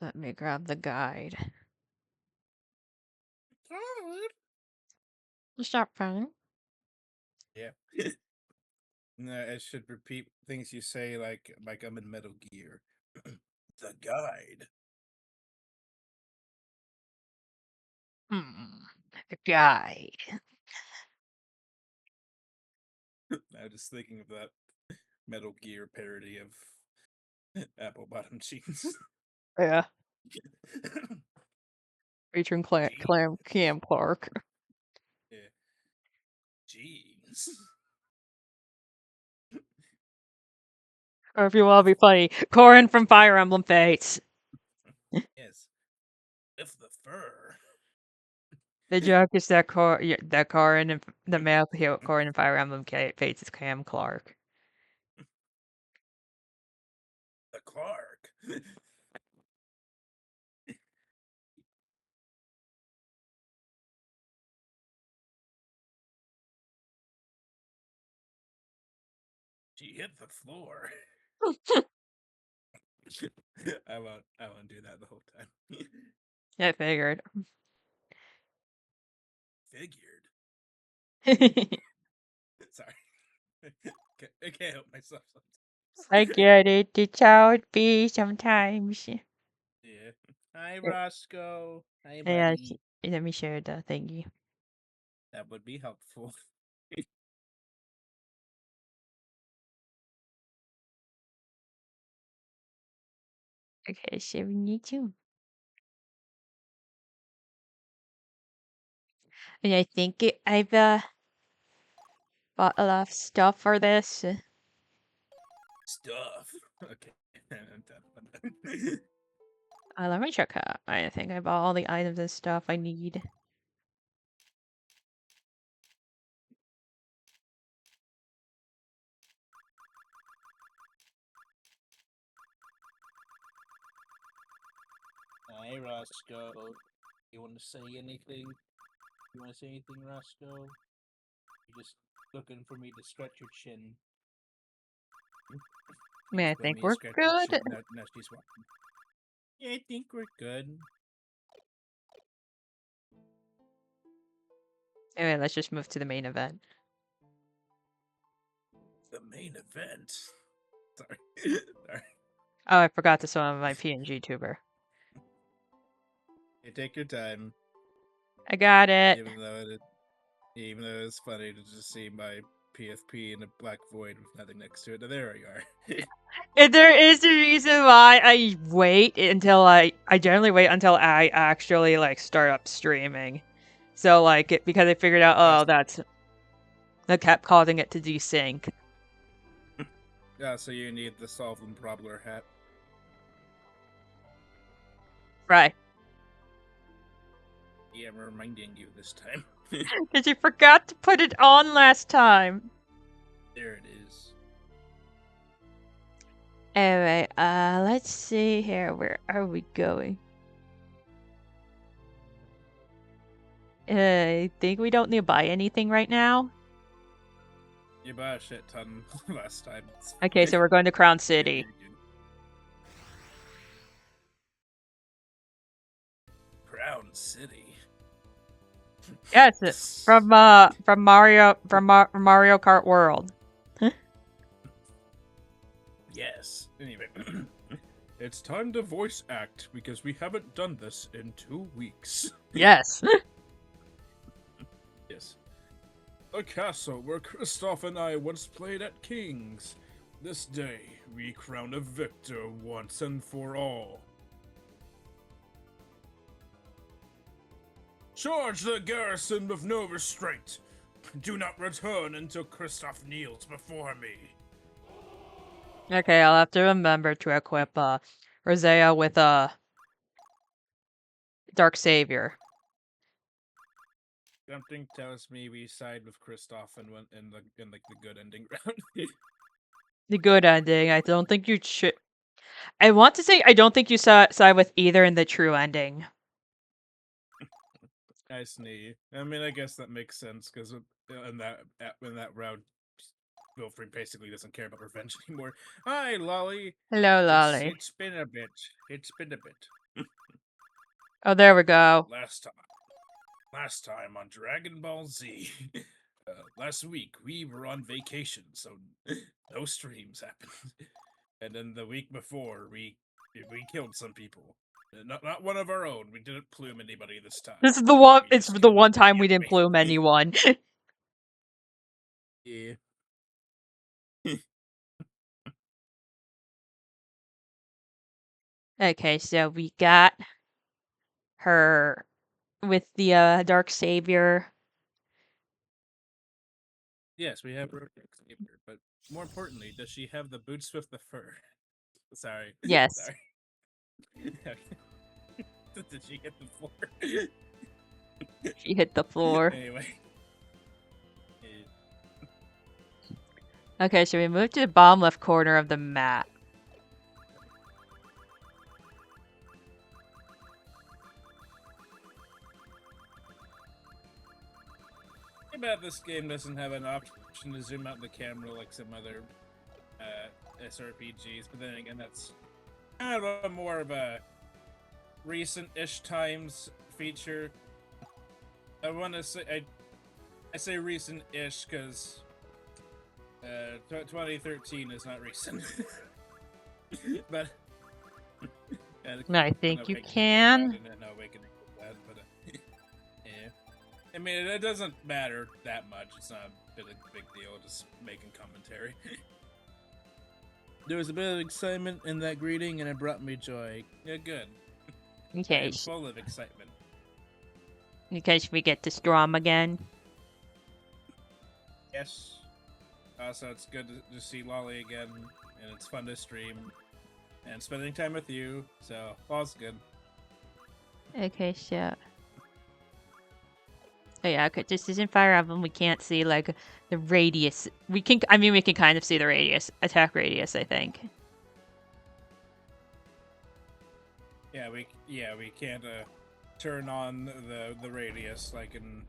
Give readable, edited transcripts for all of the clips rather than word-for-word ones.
Let me grab the guide. Stop running. Yeah. No, I should repeat things you say like I'm in Metal Gear. The guide. The guide. I was just thinking of that Metal Gear parody of apple bottom jeans. Yeah. Featuring Cam Clark. Yeah. Jeans. Or if you want to be funny, Corin from Fire Emblem Fates. Yes. Lift the fur. The joke is that Corin and the male Corin in Fire Emblem Fates is Cam Clark. The Clark. She hit the floor. I won't do that the whole time. I figured. Figured. Sorry. I can't help myself sometimes. I get it. It's how it be sometimes. Yeah. Hi, Roscoe. Hi, Yeah, buddy. let me share the thingy. That would be helpful. Okay, 72. And I think I've bought a lot of stuff for this. Stuff. Okay. I'm done. Let me check out. I think I bought all the items and stuff I need. Hi, Roscoe. You want to say anything? You want to say anything, Roscoe? You're just looking for me to stretch your chin. I mean, I Just let think me we're scratch your good. chin. Now she's walking. Yeah, I think we're good. Anyway, let's just move to the main event. The main event. Sorry. Sorry. Oh, I forgot to summon my PNG tuber. You take your time. I got it. Even though it's funny to just see my PFP in a black void with nothing next to it. Now, there you are. And there is a reason why I wait until I generally wait until I actually like start up streaming. So like because I figured out that kept causing it to desync. Yeah, so you need the Solvent Probler hat. Right. Yeah, I'm reminding you this time. Because you forgot to put it on last time. There it is. Anyway, let's see here. Where are we going? I think we don't need to buy anything right now. You bought a shit ton last time. Okay, so we're going to Crown City. Crown City. Yes, from Mario Kart World. Yes. Anyway, it's time to voice act because we haven't done this in 2 weeks. Yes. Yes. A castle where Kristoff and I once played at King's. This day, we crown a victor once and for all. Charge the garrison with no restraint. Do not return until Kristoff kneels before me. Okay, I'll have to remember to equip Rosea with a Dark Savior. Something tells me we side with Kristoff and went in the good ending round. The good ending. I don't think you should. I want to say I don't think you side with either in the true ending. I sneeze. I mean, I guess that makes sense because in that round, Wilfred basically doesn't care about revenge anymore. Hi, Lolly. Hello, Lolly. It's been a bit. It's been a bit. Oh, there we go. Last time on Dragon Ball Z. Last week we were on vacation, so no streams happened. And then the week before we killed some people. Not one of our own. We didn't plume anybody this time. This is the one. We It's just the killed one time the we didn't enemy. plume anyone. Yeah. Okay, so we got her with the Dark Savior. Yes, we have her Xavier, but more importantly, does she have the boots with the fur? Sorry. Yes, Sorry. Did she hit the floor? she hit the floor. Anyway. Okay, so we move to the bottom left corner of the map. Too bad this game doesn't have an option to zoom out the camera like some other SRPGs, but then again, that's kind of a more of a recent-ish times feature. I want to say I say recent-ish because 2013 is not recent, but I think you can. Awakening was bad, but yeah. I mean, it doesn't matter that much. It's not a big deal. Just making commentary. There was a bit of excitement in that greeting, and it brought me joy. Yeah, good. Okay, I'm full of excitement. because we get to Strom again. Yes. Also, it's good to see Lolly again, and it's fun to stream and spending time with you. So all's good. Okay, so. Oh yeah, okay. This isn't Fire Emblem. We can't see like the radius. We can. I mean, we can kind of see the radius, attack radius. I think. Yeah, we can't turn on the radius like in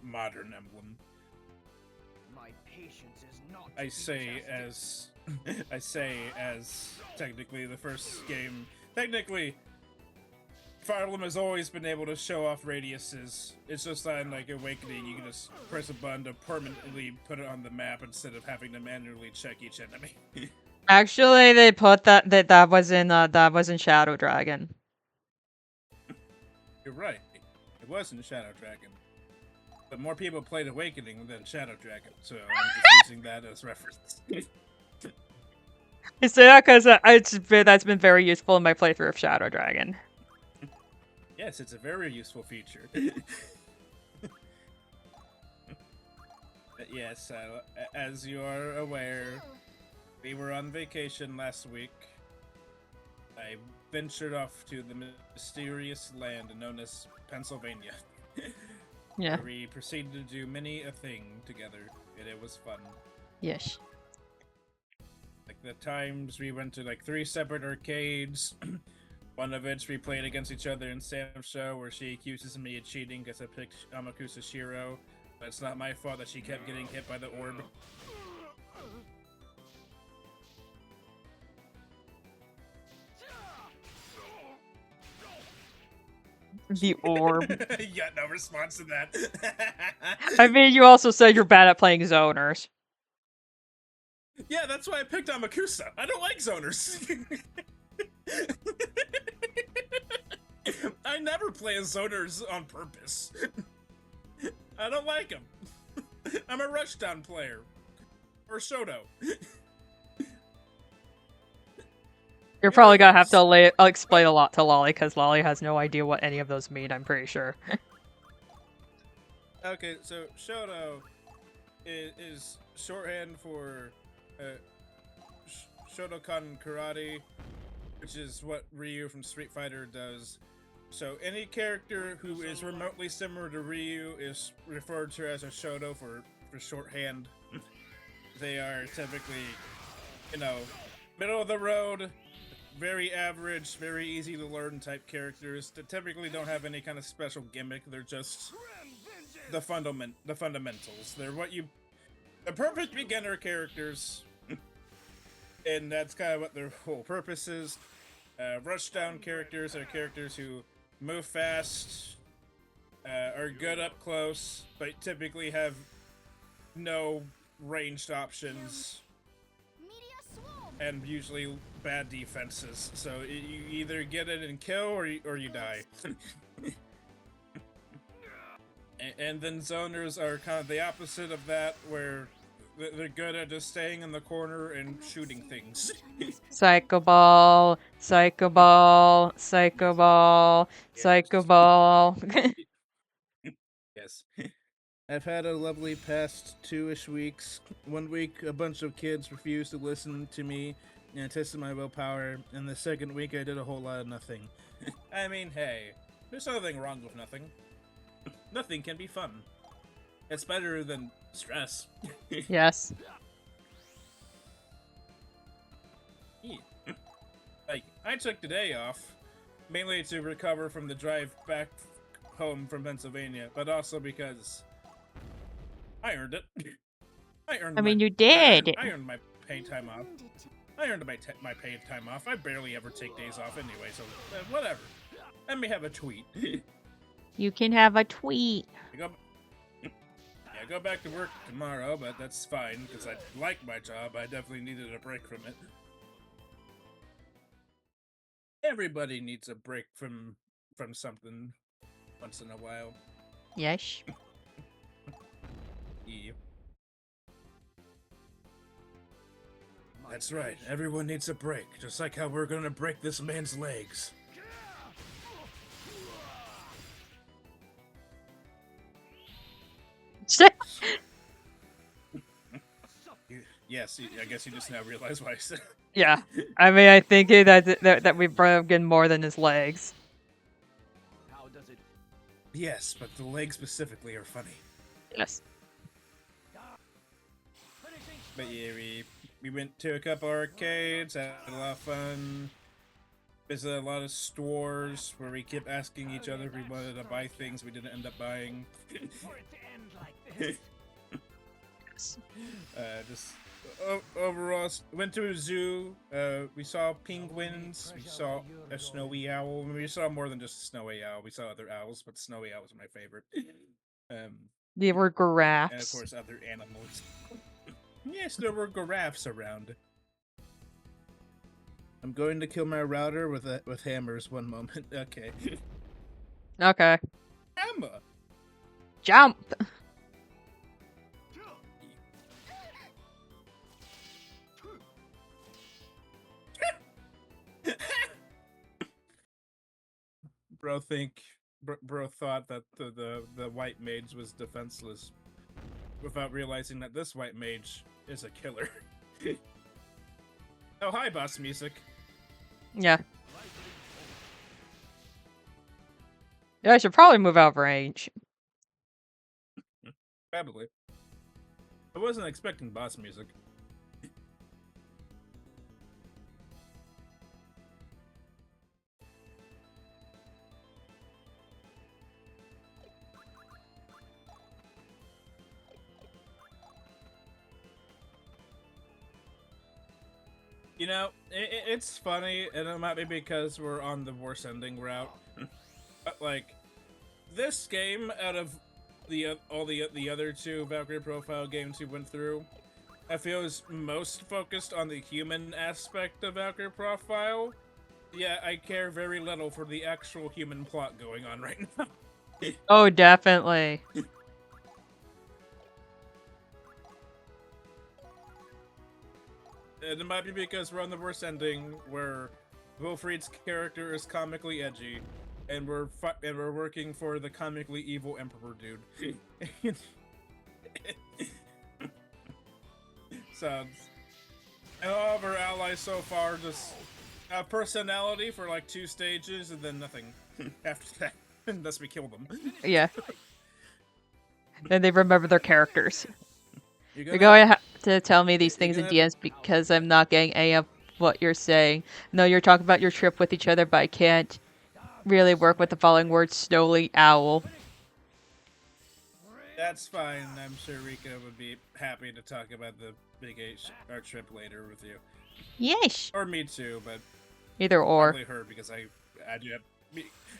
modern Emblem. My patience is not. I say as technically the first game. Technically, Fire Emblem has always been able to show off radiuses. It's just that in like Awakening, you can just press a button to permanently put it on the map instead of having to manually check each enemy. Actually, they put that was in Shadow Dragon. You're right. It wasn't Shadow Dragon. But more people played Awakening than Shadow Dragon, so I'm just using that as reference. I say that because that's been very useful in my playthrough of Shadow Dragon. Yes, it's a very useful feature. But yes, as you are aware, we were on vacation last week. I ventured off to the mysterious land known as Pennsylvania. Yeah. Where we proceeded to do many a thing together, and it was fun. Yes. Like the times we went to like 3 separate arcades. One of which we played against each other in Sam's show, where she accuses me of cheating because I picked Amakusa Shiro, but it's not my fault that she kept getting hit by the orb. The orb. You got no response to that. I mean, you also said you're bad at playing zoners. Yeah, that's why I picked Amakusa. I don't like zoners. I never play as zoners on purpose. I don't like them. I'm a rushdown player. Or Shoto. You're probably gonna have to explain a lot to Lolly, because Lolly has no idea what any of those mean, I'm pretty sure. Okay, so Shoto is shorthand for Shotokan Karate, which is what Ryu from Street Fighter does. So any character who is remotely similar to Ryu is referred to as a Shoto for shorthand. They are typically, middle of the road, very average, very easy to learn type characters that typically don't have any kind of special gimmick. They're just the fundamentals. They're the perfect beginner characters, and that's kind of what their whole purpose is. Rushdown characters are characters who move fast, are good up close, but typically have no ranged options, and usually bad defenses. So you either get it and kill, or you die. And then zoners are kind of the opposite of that, where they're good at just staying in the corner and shooting things. Psycho Ball, Psycho Ball, Psycho Ball, Psycho Ball. Yes. I've had a lovely past 2-ish weeks. 1 week, a bunch of kids refused to listen to me and tested my willpower, and the second week I did a whole lot of nothing. I mean, hey, there's nothing wrong with nothing. Nothing can be fun. It's better than stress. Yes. Like, I took the day off, mainly to recover from the drive back home from Pennsylvania, but also because I earned it. I mean, you did. I earned my paid time off. I earned my paid time off. I barely ever take days off anyway, so whatever. Let me have a tweet. You can have a tweet. I go back to work tomorrow, but that's fine, because I like my job. I definitely needed a break from it. Everybody needs a break from something once in a while. Yes. Yeah. That's right. Everyone needs a break, just like how we're gonna break this man's legs. Yes, I guess you just now realize why I said. Yeah. I mean, I think that we've broken more than his legs. How does it? Yes, but the legs specifically are funny. Yes. But yeah, we went to a couple arcades, had a lot of fun. Visited a lot of stores where we kept asking each other if we wanted to buy things we didn't end up buying. For it to end like this. Just overall, went to a zoo. We saw penguins. We saw a snowy owl. I mean, we saw more than just a snowy owl. We saw other owls, but snowy owls are my favorite. They were And of giraffes. course, other animals. Yes, there were giraffes around. I'm going to kill my router with hammers. One moment. Okay. Okay. Hammer. Jump! Bro thought that the white mage was defenseless, without realizing that this white mage is a killer. Oh, hi, boss music. Yeah. Yeah, I should probably move out of range. Probably. I wasn't expecting boss music. You know, it's funny, and it might be because we're on the worst ending route. But like, this game, out of all the other two Valkyrie profile games we went through, I feel is most focused on the human aspect of Valkyrie profile. Yeah, I care very little for the actual human plot going on right now. Oh, definitely. And it might be because we're on the worst ending, where Wilfried's character is comically edgy, and we're working for the comically evil Emperor dude. So, and all of our allies so far just have personality for like 2 stages, and then nothing after that, unless we kill them. Yeah. Then they remember their characters. You're You're going to tell me these things in DMs because I'm not getting any of what you're saying. No, you're talking about your trip with each other, but I can't really work with the following words: snowy owl. That's fine. I'm sure Rika would be happy to talk about the Big H our trip later with you. Yes. Or me too, but Either or. Probably her because I do have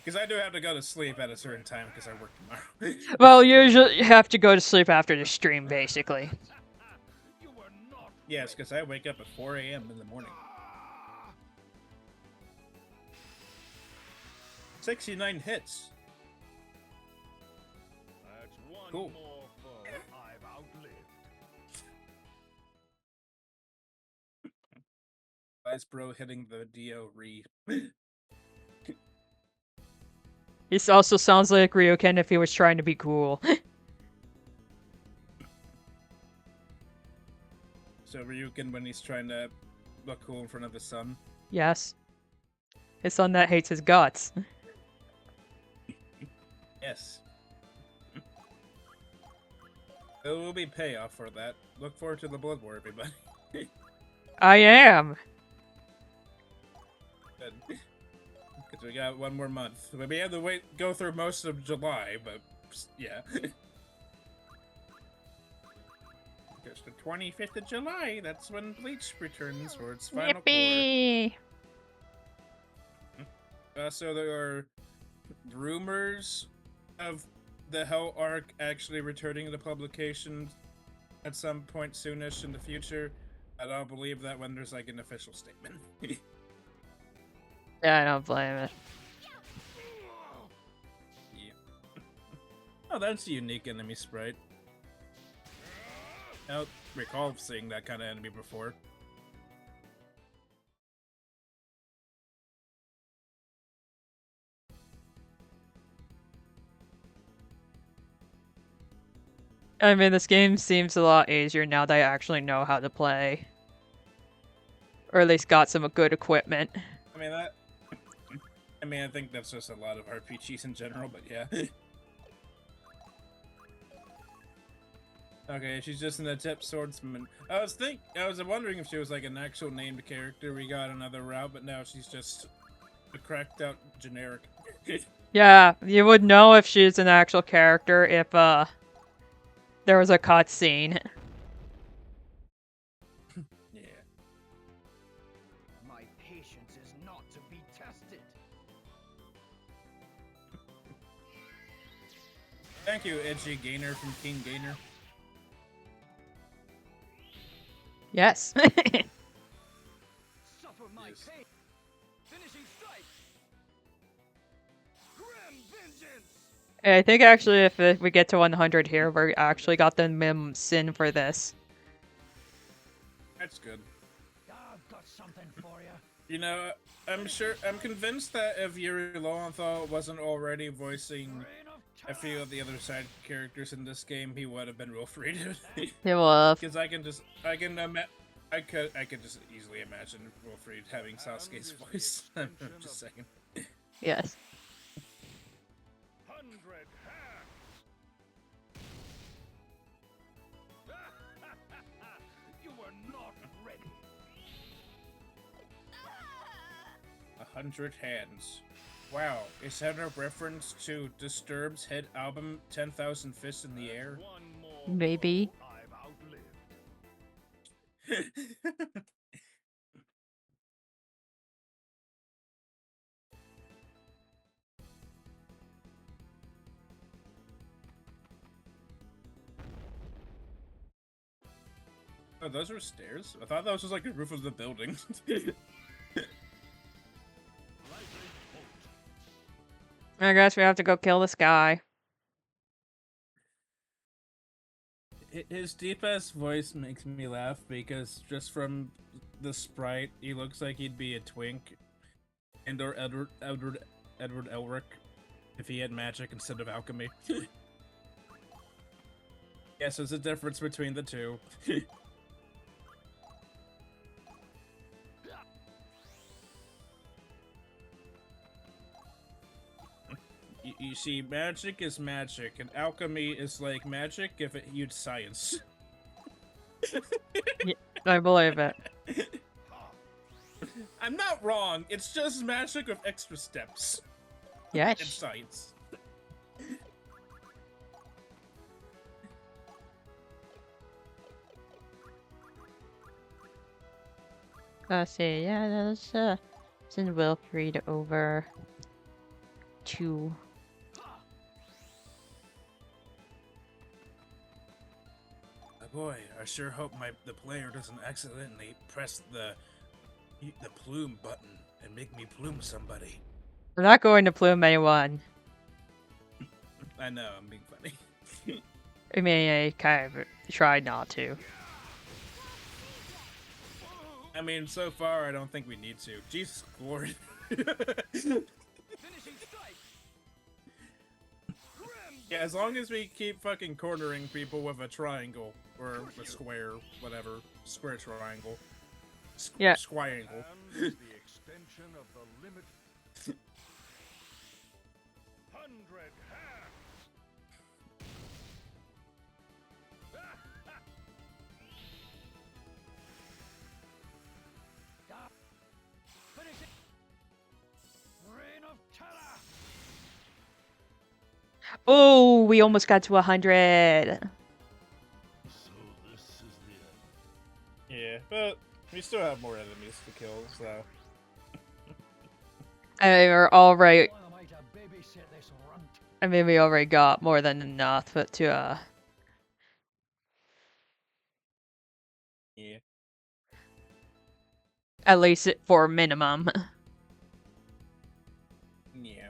because I do have to go to sleep at a certain time because I work tomorrow. Well, usually you have to go to sleep after the stream, basically. You were not Yes, because I wake up at 4 a.m. in the morning. 69 hits. That's one Cool. more foe I've outlived. Vice Bro hitting the Dio re. This also sounds like Ryoken if he was trying to be cool. So Ryukin when he's trying to look cool in front of his son. Yes. His son that hates his guts. Yes. There will be payoff for that. Look forward to the Blood War, everybody. I am. Good. Because we got one more month. We have to go through most of July, but yeah. Because the 25th of July, that's when Bleach returns for its final Yippee! core. So there are rumors of the Hell arc actually returning to publication at some point soonish in the future. I don't believe that when there's like an official statement. Yeah, I don't blame it. Yeah. Oh, that's a unique enemy sprite. I don't recall seeing that kind of enemy before. I mean, this game seems a lot easier now that I actually know how to play. Or at least got some good equipment. I mean, I think that's just a lot of RPGs in general, but yeah. Okay, she's just an adept swordsman. I was wondering if she was like an actual named character. We got another route, but now she's just a cracked out generic. Yeah, you would know if she's an actual character if, there was a cutscene. Yeah. My patience is not to be tested. Thank you, Edgy Gainer from King Gainer. Yes. Suffer my Yes. pain. Finishing strike. Grim vengeance. I think actually if we get to 100 here, we actually got the minimum sin for this. That's good. I've got something for you. You know, I'm convinced that if Yuri Lowenthal wasn't already voicing a few of the other side characters in this game, he would have been Wolf rated. It will. Because I could just easily imagine Wilfried having Sasuke's voice. I'm just saying. Yes. 100 hands. You were not ready. 100 hands. Wow, is that a reference to Disturbed's hit album 10,000 Fists in the Air? One more Maybe. foe I've outlived. Oh, those are stairs? I thought that was just like the roof of the building. I guess we have to go kill this guy. His deep-ass voice makes me laugh because just from the sprite, he looks like he'd be a twink. And or Edward Elric if he had magic instead of alchemy. Yes, there's a difference between the two. You see, magic is magic, and alchemy is like magic if it used science. I believe it. I'm not wrong, it's just magic with extra steps. And Yes. science. Let's see. Yeah, Send Valkyrie over to... Boy, I sure hope the player doesn't accidentally press the plume button and make me plume somebody. I'm not going to plume anyone. I know, I'm being funny. I mean, I kind of tried not to. I mean, so far, I don't think we need to. Jesus Lord. Finishing strike. Yeah, as long as we keep fucking cornering people with a triangle or a square, whatever, square triangle, Yeah. squiangle. And the extension of the limit. 100 hands. Finish it. Reign of terror. Oh, we almost got to 100. So this is the end. Yeah, but we still have more enemies to kill, so. We're already... Why am I to babysit this runt? I mean, we already got more than enough to, Yeah. at least for minimum. Yeah.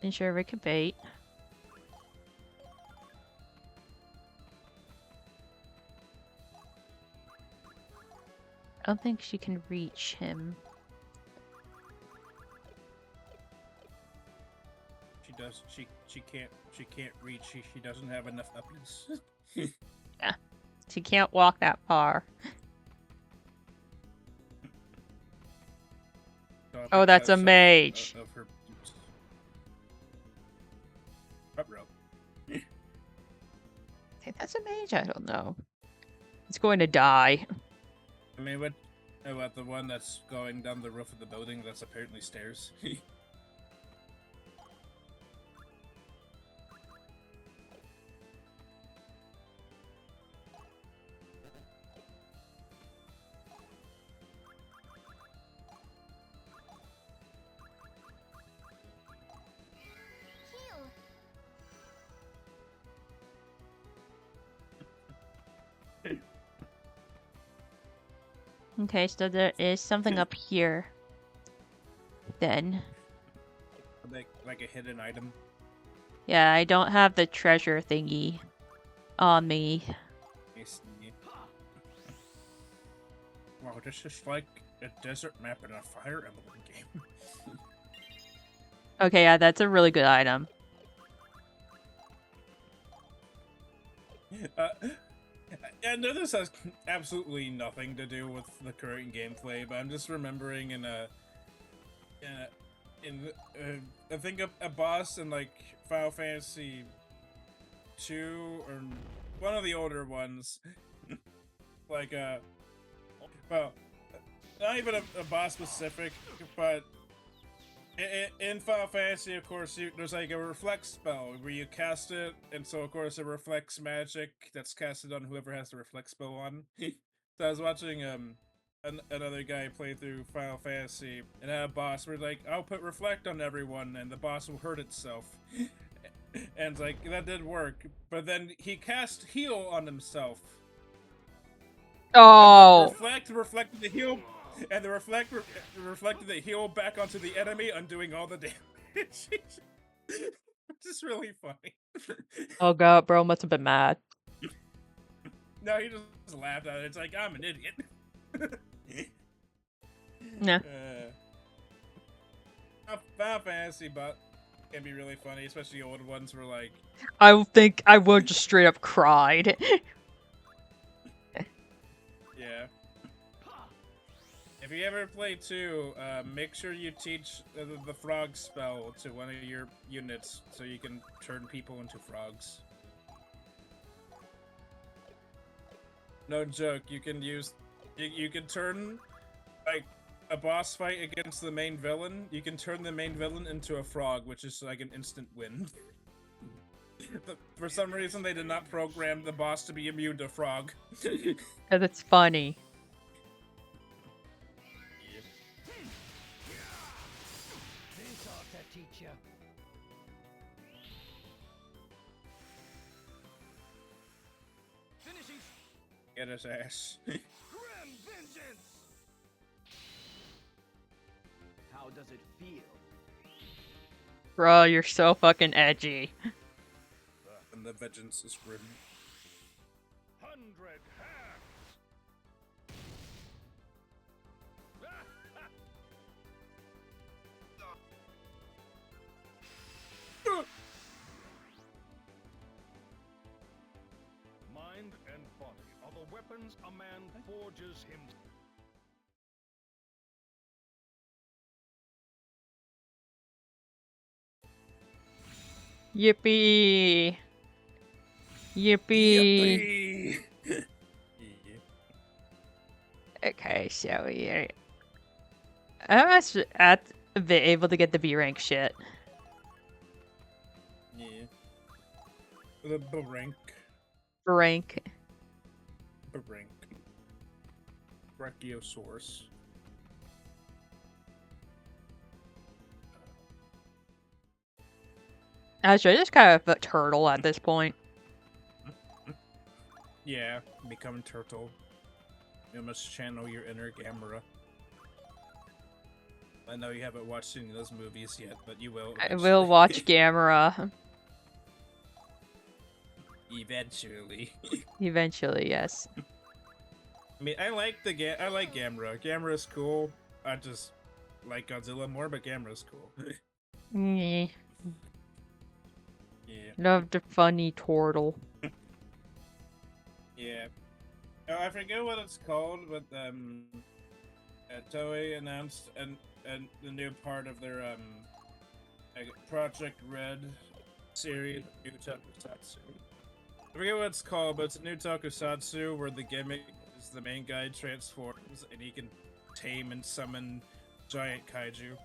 Ensure we can bait. I don't think she can reach him. She does. She can't reach. She doesn't have enough uppies. Yeah. She can't walk that far. So Oh, that's a because mage. Of her boots. Up row. I think that's a mage? I don't know. It's going to die. I mean, what about the one that's going down the roof of the building? That's apparently stairs. Okay, so there is something up here. Then. like a hidden item. Yeah, I don't have the treasure thingy on me. Wow, this is like a desert map in a Fire Emblem game. Okay, yeah, that's a really good item. I know this has absolutely nothing to do with the current gameplay, but I'm just remembering I think a boss in like Final Fantasy 2 or one of the older ones, like well, not even a boss specific, but in Final Fantasy, of course, there's like a reflect spell where you cast it, and so of course it reflects magic that's casted on whoever has the reflect spell on. So I was watching another guy play through Final Fantasy, and had a boss where like, I'll put reflect on everyone, and the boss will hurt itself. And like that did work, but then he cast heal on himself. Oh! Reflected the heal. And the reflected the heal back onto the enemy, undoing all the damage. Which is really funny. Oh god, bro must have been mad. No, he just laughed at it. It's like, I'm an idiot. Yeah. Final Fantasy, but can be really funny, especially old ones were like... I think I would just straight up cried. Yeah. If you ever play 2, make sure you teach the frog spell to one of your units so you can turn people into frogs. No joke. You can use, you can turn like a boss fight against the main villain. You can turn the main villain into a frog, which is like an instant win. For some reason, they did not program the boss to be immune to frog. Because it's funny. This ought to teach you. Finishing Get his ass. Grim vengeance. How does it feel? Bro, you're so fucking edgy. And the vengeance is grim. 100 hands. Mind and body are the weapons a man forges himself. Yippee! Yippee! Yippee! Okay, so yeah. I was at be able to get the B rank shit. Yeah. The rank. Rank. Rank. Brachiosaurus. Actually, just kind of a turtle at this point. Yeah, become turtle. You must channel your inner Gamera. I know you haven't watched any of those movies yet, but you will. I will watch Gamera. Eventually. Eventually, yes. I mean, I like Gamera. Gamera's cool. I just like Godzilla more, but Gamera's cool. Yeah. Yeah. Love the funny turtle. Yeah. Oh, I forget what it's called, but Toei announced and the new part of their Project Red series, new Tokusatsu. I forget what it's called, but it's a new Tokusatsu where the gimmick is the main guy transforms and he can tame and summon giant kaiju.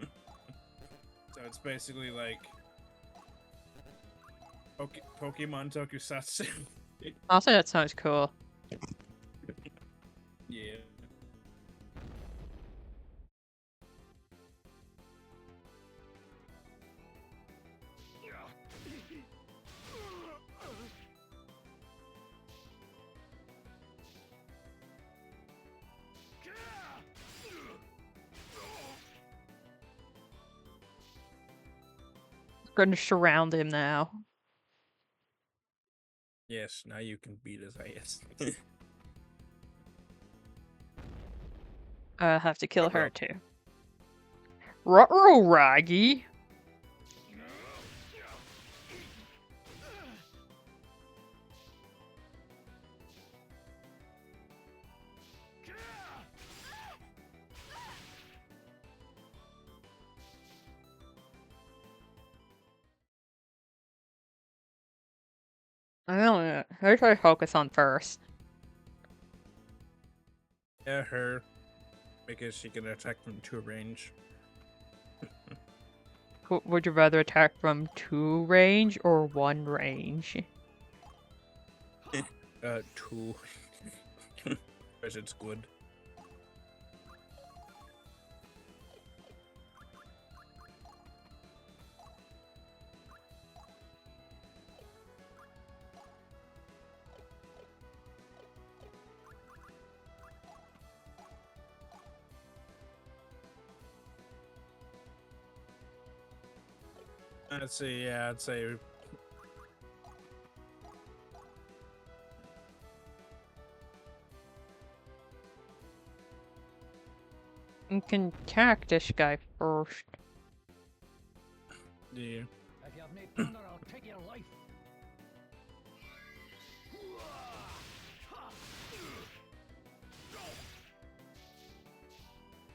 So it's basically like Pokemon Tokusatsu. Also, that sounds cool. Yeah. Gonna surround him now. Yes, now you can beat his ass. I have to kill her Ruh-roh. too. Ruh-roh, Raggy. I don't know. Who should I focus on first? Yeah, her. Because she can attack from 2 range. Would you rather attack from 2 range or 1 range? 2. Because it's good. I'd say, yeah, I'd say. You can attack this guy first. Yeah. If you have no thunder, I'll take your life.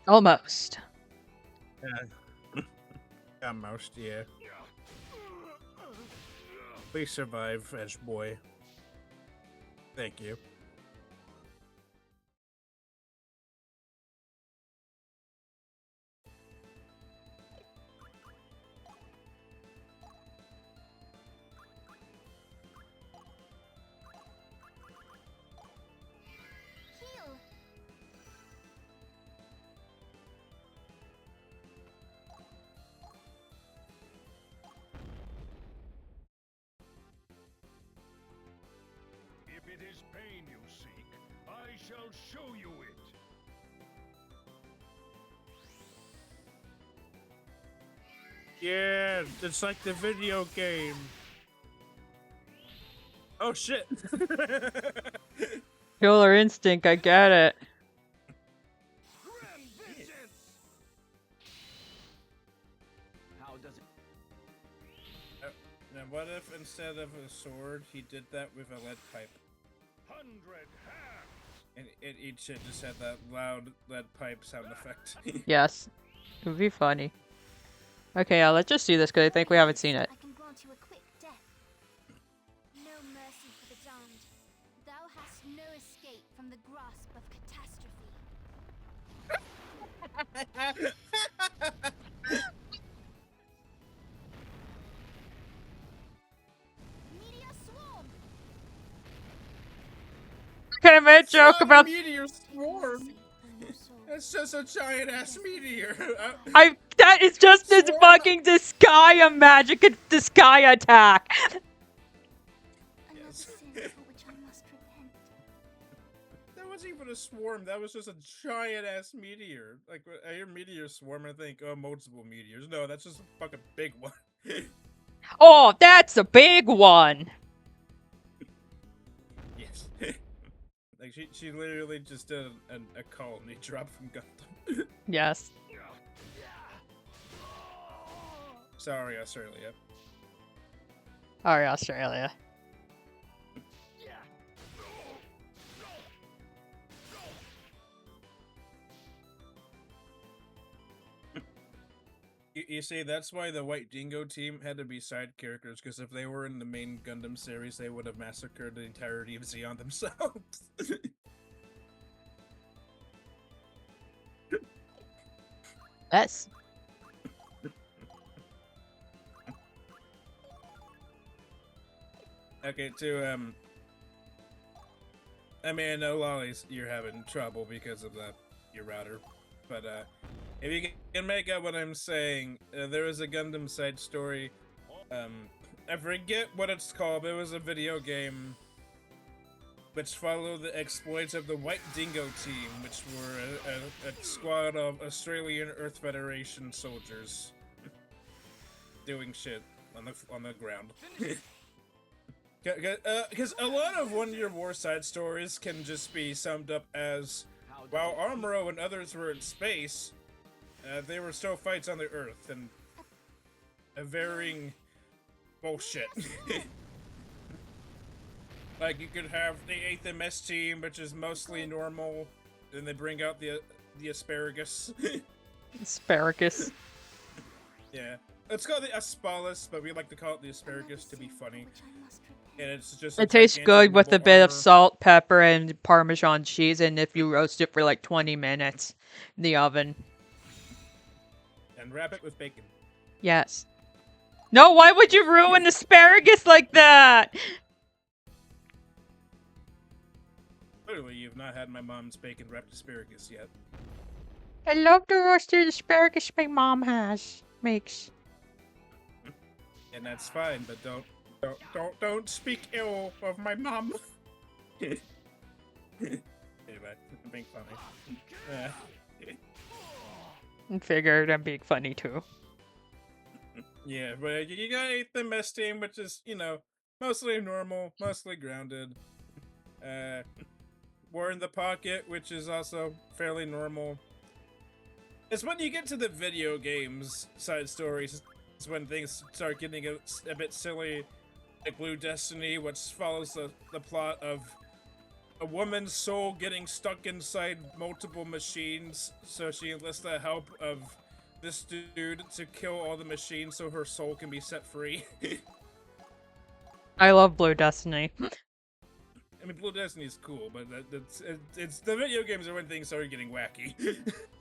Almost. Almost, yeah. Please survive, Edge Boy. Thank you. it is pain you seek, I shall show you it. Yeah, it's like the video game. Oh shit. Killer instinct, I get it. Grand vengeance! How does it? Now what if instead of a sword, he did that with a lead pipe? 100 hands! And each shit just had that loud lead pipe sound effect. Yes. It would be funny. Okay, let's just see this because I think we haven't seen it. I can grant you a quick death. No mercy for the damned. Thou hast no escape from the grasp of catastrophe. Meteor swarm! Can I make a It's joke not a about? meteor Take swarm. mercy on your soul. It's just a giant ass meteor. That is just this Swarm? fucking Disgaea magic and Disgaea attack. Another Yes. sin for which I must repent. That wasn't even a swarm. That was just a giant ass meteor. Like I hear meteor swarm, I think, oh, multiple meteors. No, that's just a fucking big one. Oh, that's a big one. Yes. Like she literally just did a colony drop from Gundam. Yes. Sorry, Australia. Alright, Australia. You see, that's why the White Dingo team had to be side characters, because if they were in the main Gundam series, they would have massacred the entirety of Zeon themselves. Yes. Okay, I mean, I know, Lollies, you're having trouble because of your router, but, if you can make out what I'm saying, there was a Gundam side story, I forget what it's called, but it was a video game which followed the exploits of the White Dingo team, which were a squad of Australian Earth Federation soldiers doing shit on the ground. Because a lot of one-year war side stories can just be summed up as, while Amuro and others were in space, they were still fights on the Earth, and a varying bullshit. Like, you could have the 8th MS team, which is mostly normal, then they bring out the asparagus. Asparagus. Yeah. It's called the Aspalis, but we like to call it the asparagus to be funny. And it's just It tastes gigantic good with a mobile bit of armor. salt, pepper, and Parmesan cheese, and if you roast it for like 20 minutes in the oven. And wrap it with bacon. Yes. No, why would you ruin asparagus like that? Clearly, you've not had my mom's bacon wrapped asparagus yet. I love the roasted asparagus my mom makes. And that's fine, but don't speak ill of my mom. Anyway, I'm being funny. And figured I'm being funny too. Yeah, but you got 8th MS team, which is, you know, mostly normal, mostly grounded. War in the Pocket, which is also fairly normal. It's when you get to the video games side stories, it's when things start getting a bit silly. Like Blue Destiny, which follows the plot of a woman's soul getting stuck inside multiple machines, so she enlists the help of this dude to kill all the machines so her soul can be set free. I love Blue Destiny. I mean, Blue Destiny is cool, but it's the video games are when things started getting wacky.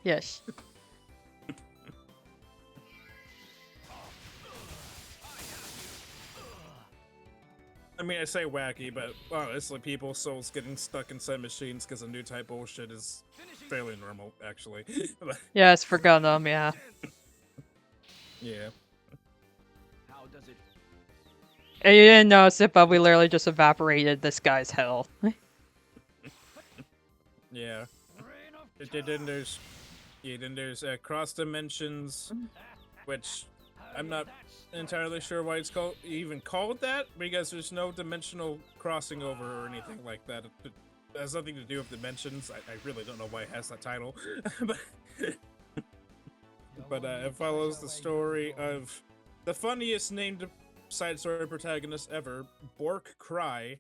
Yes. I mean, I say wacky, but honestly, people's souls getting stuck inside machines because of new type bullshit is fairly normal, actually. Yes, for Gundam, yeah. Yeah. How does it? And you didn't notice it, but we literally just evaporated this guy's health. Yeah. Then there's cross dimensions, which I'm not entirely sure why it's even called that, because there's no dimensional crossing over or anything like that. It has nothing to do with dimensions. I really don't know why it has that title, but it follows the story of the funniest named side story protagonist ever, Bork Cry,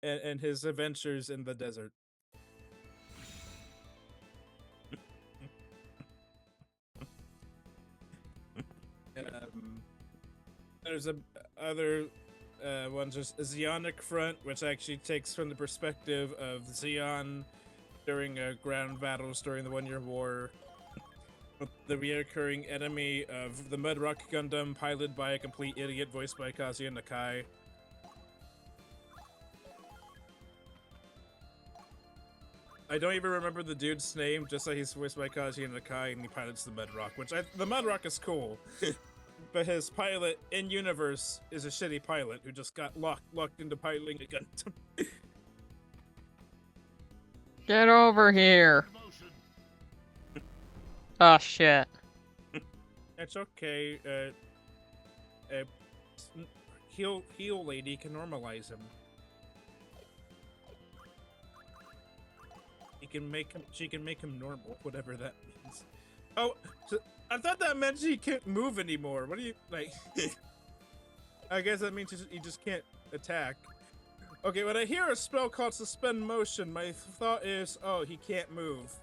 and his adventures in the desert. There's other ones, just Zeonic Front, which actually takes from the perspective of Zeon during ground battles during the One-Year War. The reoccurring enemy of the Mudrock Gundam, piloted by a complete idiot voiced by Kazuya Nakai. I don't even remember the dude's name, just that he's voiced by Kazuya Nakai and he pilots the Mudrock, which the Mudrock is cool. But his pilot in universe is a shitty pilot who just got locked into piloting a Gundam. Get over here. Oh shit. It's okay. Heal lady can normalize him. She can make him normal, whatever that means. Oh, so I thought that meant he can't move anymore. What do you like? I guess that means he just can't attack. Okay, when I hear a spell called Suspend Motion, my thought is, oh, he can't move.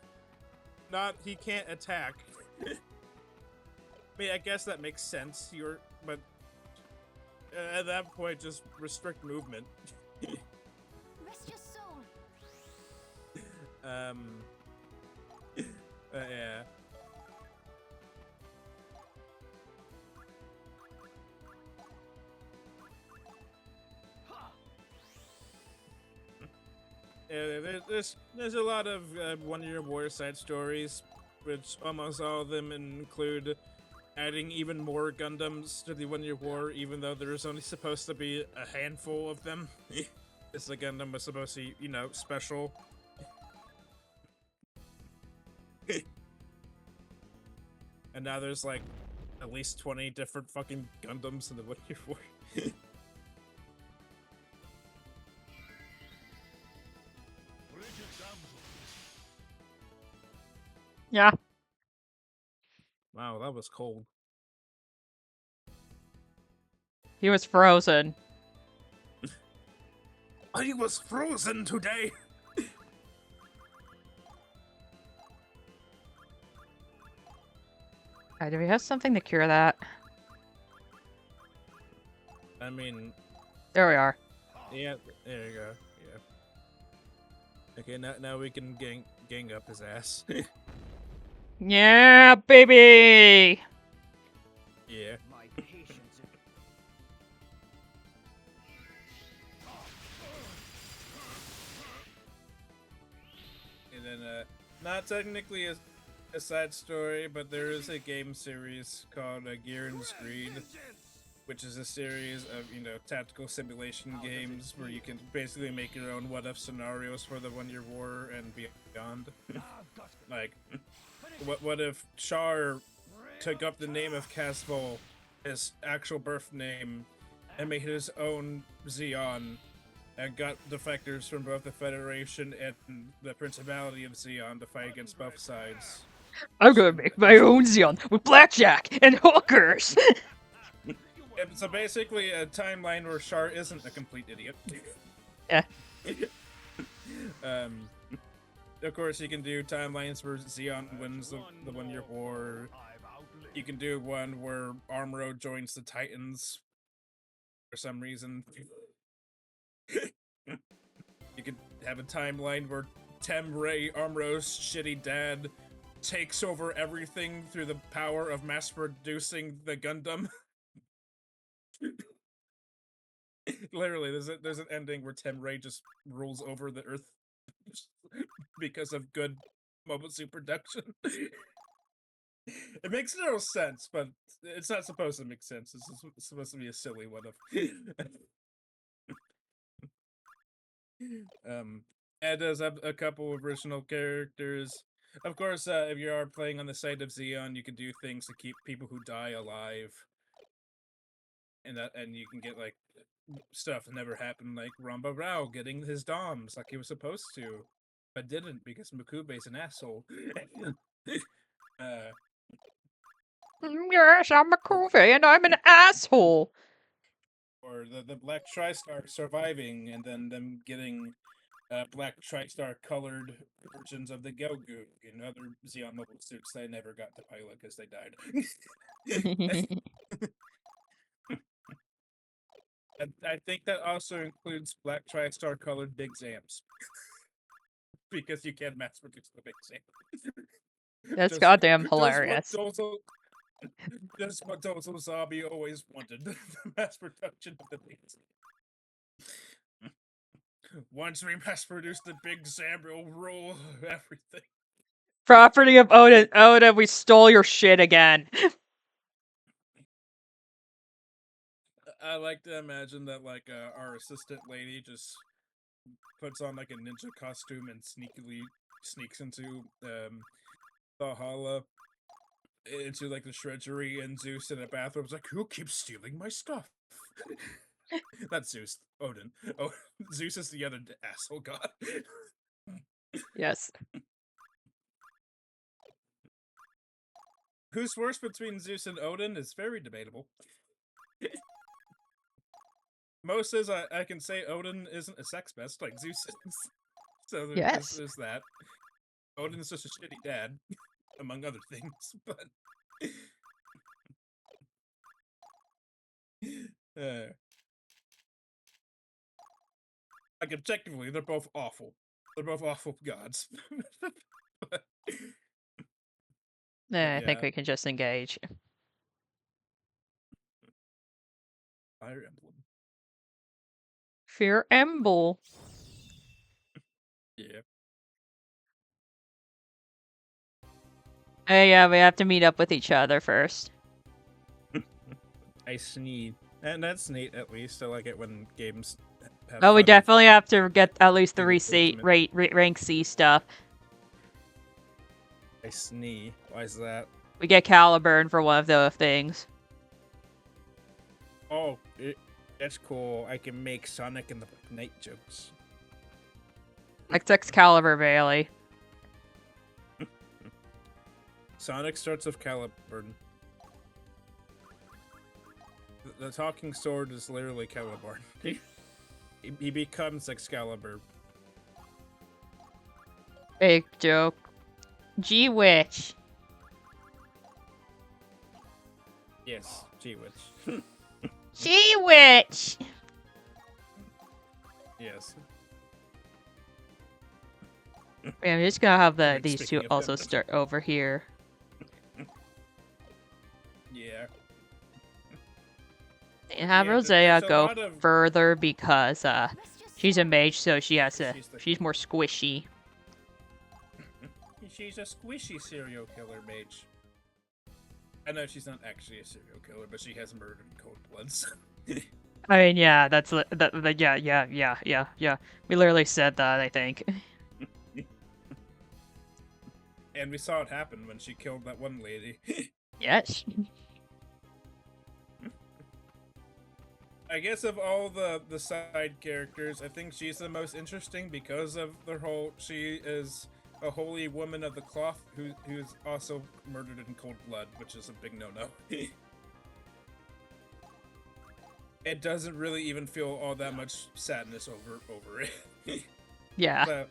Not he can't attack. I mean, I guess that makes sense. But at that point, just restrict movement. Rest your soul. Yeah. There's a lot of One-Year War side stories, which almost all of them include adding even more Gundams to the One-Year War, even though there's only supposed to be a handful of them. This the Gundam was supposed to be, special. And now there's like at least 20 different fucking Gundams in the One-Year War. Yeah. Wow, that was cold. He was frozen. I was frozen today! Do we have something to cure that? I mean... There we are. Yeah, there you go. Yeah. Okay, now we can gang up his ass. Yeah, baby! Yeah. My patience. And then, not technically a side story, but there is a game series called Gihren's Greed, which is a series of, tactical simulation games where you can basically make your own what-if scenarios for the One-Year War and beyond. Like, what if Char took up the name of Casval, his actual birth name, and made his own Zeon, and got defectors from both the Federation and the Principality of Zeon to fight against both sides. I'm gonna make my own Zeon with blackjack and hookers! So basically, a timeline where Char isn't a complete idiot. Yeah. Of course, you can do timelines where Zeon wins the One-Year War. You can do one where Armro joins the Titans for some reason. You could have a timeline where Temray, Armro's shitty dad, takes over everything through the power of mass producing the Gundam. Literally, there's an ending where Temray just rules over the Earth because of good Momosu production. It makes no sense, but it's not supposed to make sense. It's supposed to be a silly one of. It does have a couple original characters. Of course, if you are playing on the side of Xeon, you can do things to keep people who die alive, and you can get like stuff that never happened, like Ramba Rao getting his DOMs like he was supposed to, but didn't because Mukube's an asshole. uh, Yes, I'm a Koofy and I'm an asshole. or the Black TriStar surviving and then them getting Black TriStar colored versions of the Gelgoog and other Xeon mobile suits they never got to pilot because they died. And I think that also includes Black TriStar colored Big Zams. Because you can mass produce the Big Zam. That's goddamn Just hilarious. what Dozo Zombie always wanted. The mass production of the Big Zam. Once we mass produce the Big Zam, we'll rule everything. Property of Odin. Odin, we stole your shit again. I like to imagine that like our assistant lady just puts on like a ninja costume and sneakily sneaks into Valhalla into like the treasury, and Zeus in a bathroom's like, who keeps stealing my stuff? Not Zeus, Odin. Oh, Zeus is the other asshole god. Yes. Who's worse between Zeus and Odin is very debatable. Most says I can say Odin isn't a sex pest like Zeus is. So Yes. there's that. Odin is just a shitty dad, among other things, but like objectively, they're both awful. They're both awful gods. But I think yeah, we can just engage. Fire Emblem. Fear Emble. Yeah. Hey, yeah, we have to meet up with each other first. I sneeze. And that's neat, at least. I like it when games have Oh, we fun. definitely have to get at least the Doing rank C stuff. I sneeze. Why is that? We get Caliburn for one of the things. Oh, that's cool. I can make Sonic and the Black Knight jokes. Excalibur Bailey. Sonic starts with Caliburn. The talking sword is literally Caliburn. He becomes Excalibur. Big joke. G-Witch. Yes, G-Witch. G-Witch! Yes. I'm just gonna have Like, these two speaking of also feminine. start over here. Yeah. And have Yeah, Rosea there's a go lot of- further because Let's just she's a talk. mage, so she has to. She's the- She's more squishy. She's a squishy serial killer mage. I know she's not actually a serial killer, but she has murdered in cold blood. So. I mean, yeah, that's yeah. We literally said that, I think. And we saw it happen when she killed that one lady. Yes. I guess of all the side characters, I think she's the most interesting because of the whole. She is a holy woman of the cloth who's also murdered in cold blood, which is a big no-no. It doesn't really even feel all that much sadness over it. Yeah.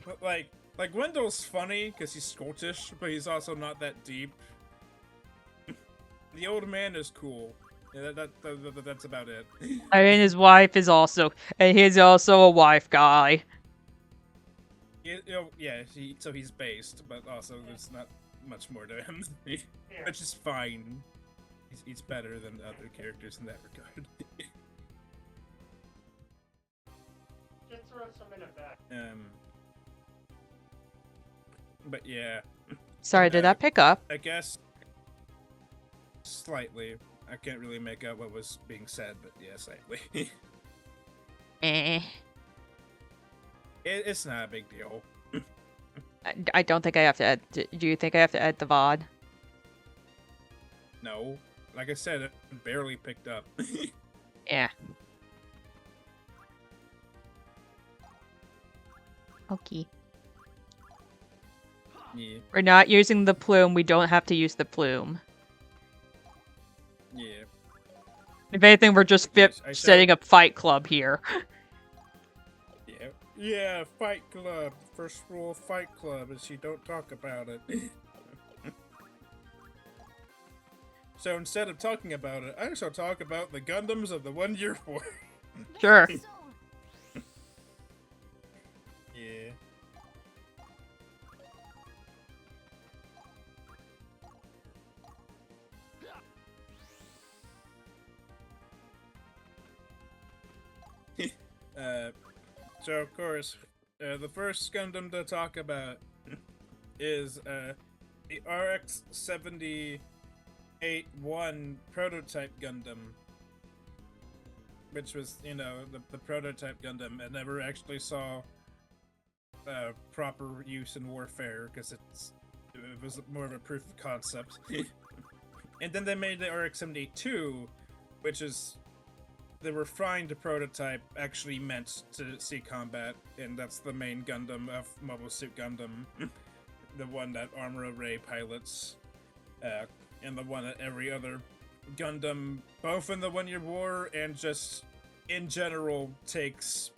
But like Wendell's funny because he's Scottish, but he's also not that deep. The old man is cool. Yeah, that's about it. I mean, his wife is also, and he's also a wife guy. Yeah, so he's based, but also there's not much more to him, which is fine. He's better than other characters in that regard. Just throw some in a bag. But yeah, Sorry, did that pick up? I guess slightly. I can't really make out what was being said, but yeah, slightly. Eh. It's not a big deal. I don't think I have to add. Do you think I have to add the VOD? No. Like I said, it barely picked up. Yeah. Okay. Yeah. We're not using the plume. We don't have to use the plume. Yeah. If anything, we're just Yes, I setting up Fight Club here. Yeah. Yeah, Fight Club. First rule of Fight Club is you don't talk about it. So instead of talking about it, I shall talk about the Gundams of the 1 Year War. Sure. Yeah. So of course, the first Gundam to talk about is the RX-78-1 prototype Gundam, which was, you know, the prototype Gundam and never actually saw proper use in warfare because it was more of a proof of concept. And then they made the RX-72, which is the refined prototype actually meant to see combat, and that's the main Gundam of Mobile Suit Gundam, the one that Armor Ray pilots, and the one that every other Gundam, both in the 1 Year War and just in general, takes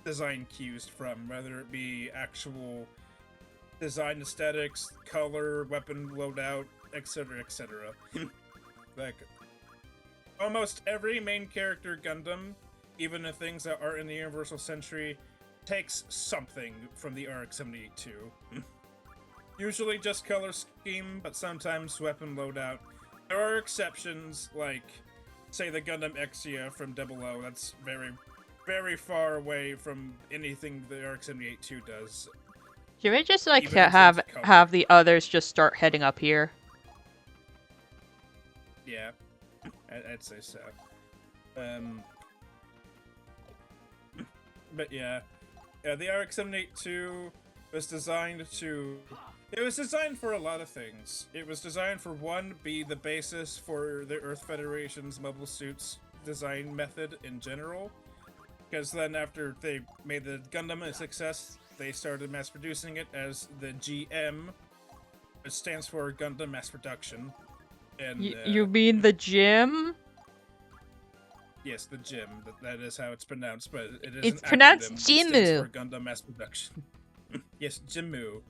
design cues from, whether it be actual design aesthetics, color, weapon loadout, etc., etc. Like, almost every main character Gundam, even the things that are in the Universal Century, takes something from the RX-78-2. Usually just color scheme, but sometimes weapon loadout. There are exceptions, like, say, the Gundam Exia from 00. That's very, very far away from anything the RX-78-2 does. Should we just like Even in terms of color. have the others just start heading up here? Yeah, I'd say so. But yeah, the RX-78-2 was designed to... It was designed for a lot of things. It was designed for, one, be the basis for the Earth Federation's mobile suits design method in general. Because then after they made the Gundam a success, they started mass producing it as the GM, which stands for Gundam Mass Production. And You mean the gym? yes, the GM. That is how it's pronounced, but it is It's an pronounced acronym. It stands Jimu. for Gundam Mass Production. Yes, Jimu.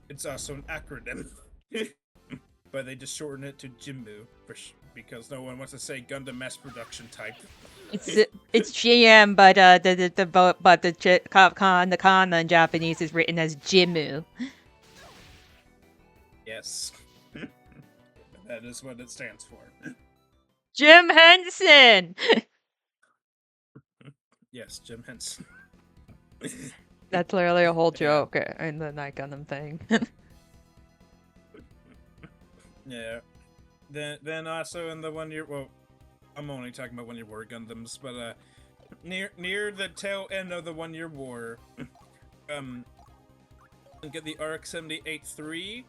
It's also an acronym. But they just shorten it to Jimu because no one wants to say Gundam Mass Production type. It's GM, but the kana in Japanese is written as Jimu. Yes. That is what it stands for. Jim Henson. Yes, Jim Henson. That's literally a whole Yeah. joke in the Night Gundam thing. Yeah. Then also in the 1 Year... Well, I'm only talking about 1 Year War Gundams, but near the tail end of the 1 Year War, you get the RX-78-3,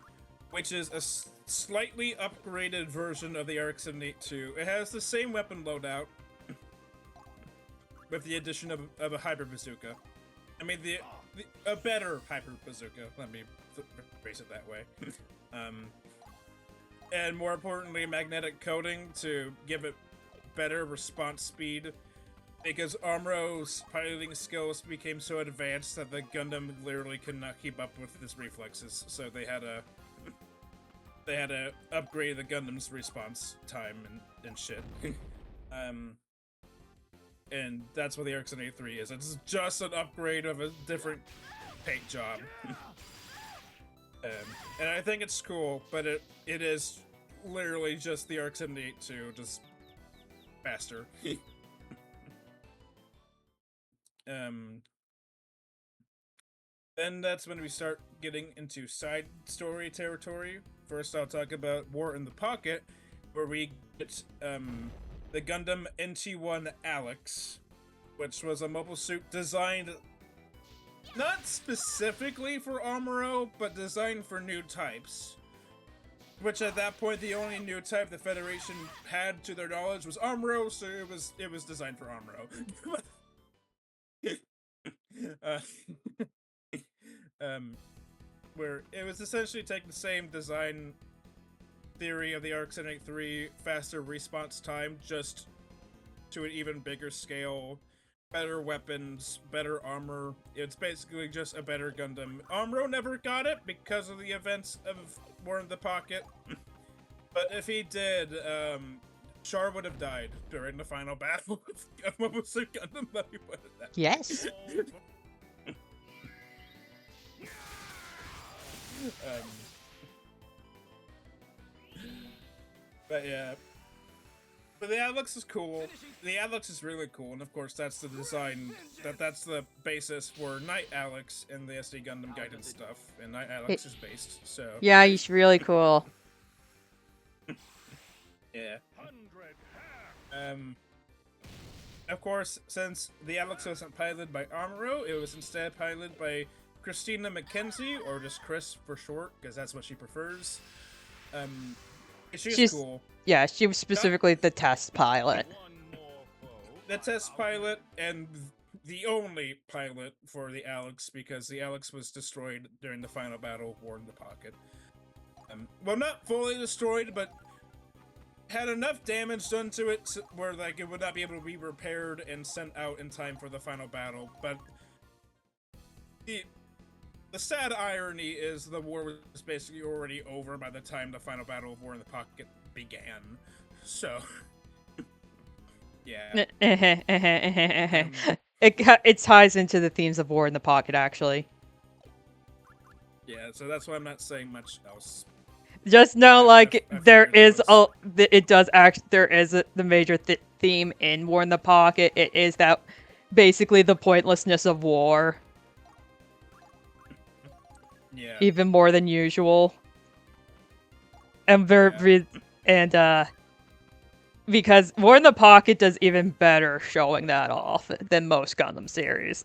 which is a slightly upgraded version of the RX-78-2. It has the same weapon loadout, with the addition of a hyper bazooka. I mean, a better hyper bazooka. Let me phrase it that way. And more importantly, magnetic coating to give it better response speed, because Amro's piloting skills became so advanced that the Gundam literally could not keep up with his reflexes, so they had to upgrade the Gundam's response time and shit. And that's what the RX-73 is. It's just an upgrade of a different paint job. And I think it's cool, but it is literally just the RX-78-2, just faster. Then that's when we start getting into side story territory. First, I'll talk about War in the Pocket, where we get the Gundam NT1 Alex, which was a mobile suit designed not specifically for Amuro, but designed for new types. Which at that point, the only new type the Federation had to their knowledge was Amuro, so it was designed for Amuro. Where it was essentially taking the same design theory of the ARC-78 3, faster response time, just to an even bigger scale, better weapons, better armor. It's basically just a better Gundam. Amuro never got it because of the events of War in the Pocket, but if he did, Char would have died during the final battle of Mobile Suit Gundam. Let me put it that way. Yes. But yeah. But the Alex is cool. The Alex is really cool, and of course that's the design, that's the basis for Night Alex and the SD Gundam Gaiden stuff, and Night Alex is based, so... Yeah, he's really cool. Yeah. Of course, since the Alex wasn't piloted by Amuro, it was instead piloted by Christina McKenzie, or just Chris for short, because that's what she prefers. She's cool. Yeah, she was specifically the test pilot. The test pilot and the only pilot for the Alex, because the Alex was destroyed during the final battle of War in the Pocket. Well, not fully destroyed, but had enough damage done to it where like it would not be able to be repaired and sent out in time for the final battle. But the sad irony is the war was basically already over by the time the final battle of War in the Pocket began. So, yeah. It ties into the themes of War in the Pocket, actually. Yeah, so that's why I'm not saying much else. Just know, like, I there is those. there is the major theme in War in the Pocket. It is that basically the pointlessness of war. Yeah. Even more than usual. And because War in the Pocket does even better showing that off than most Gundam series.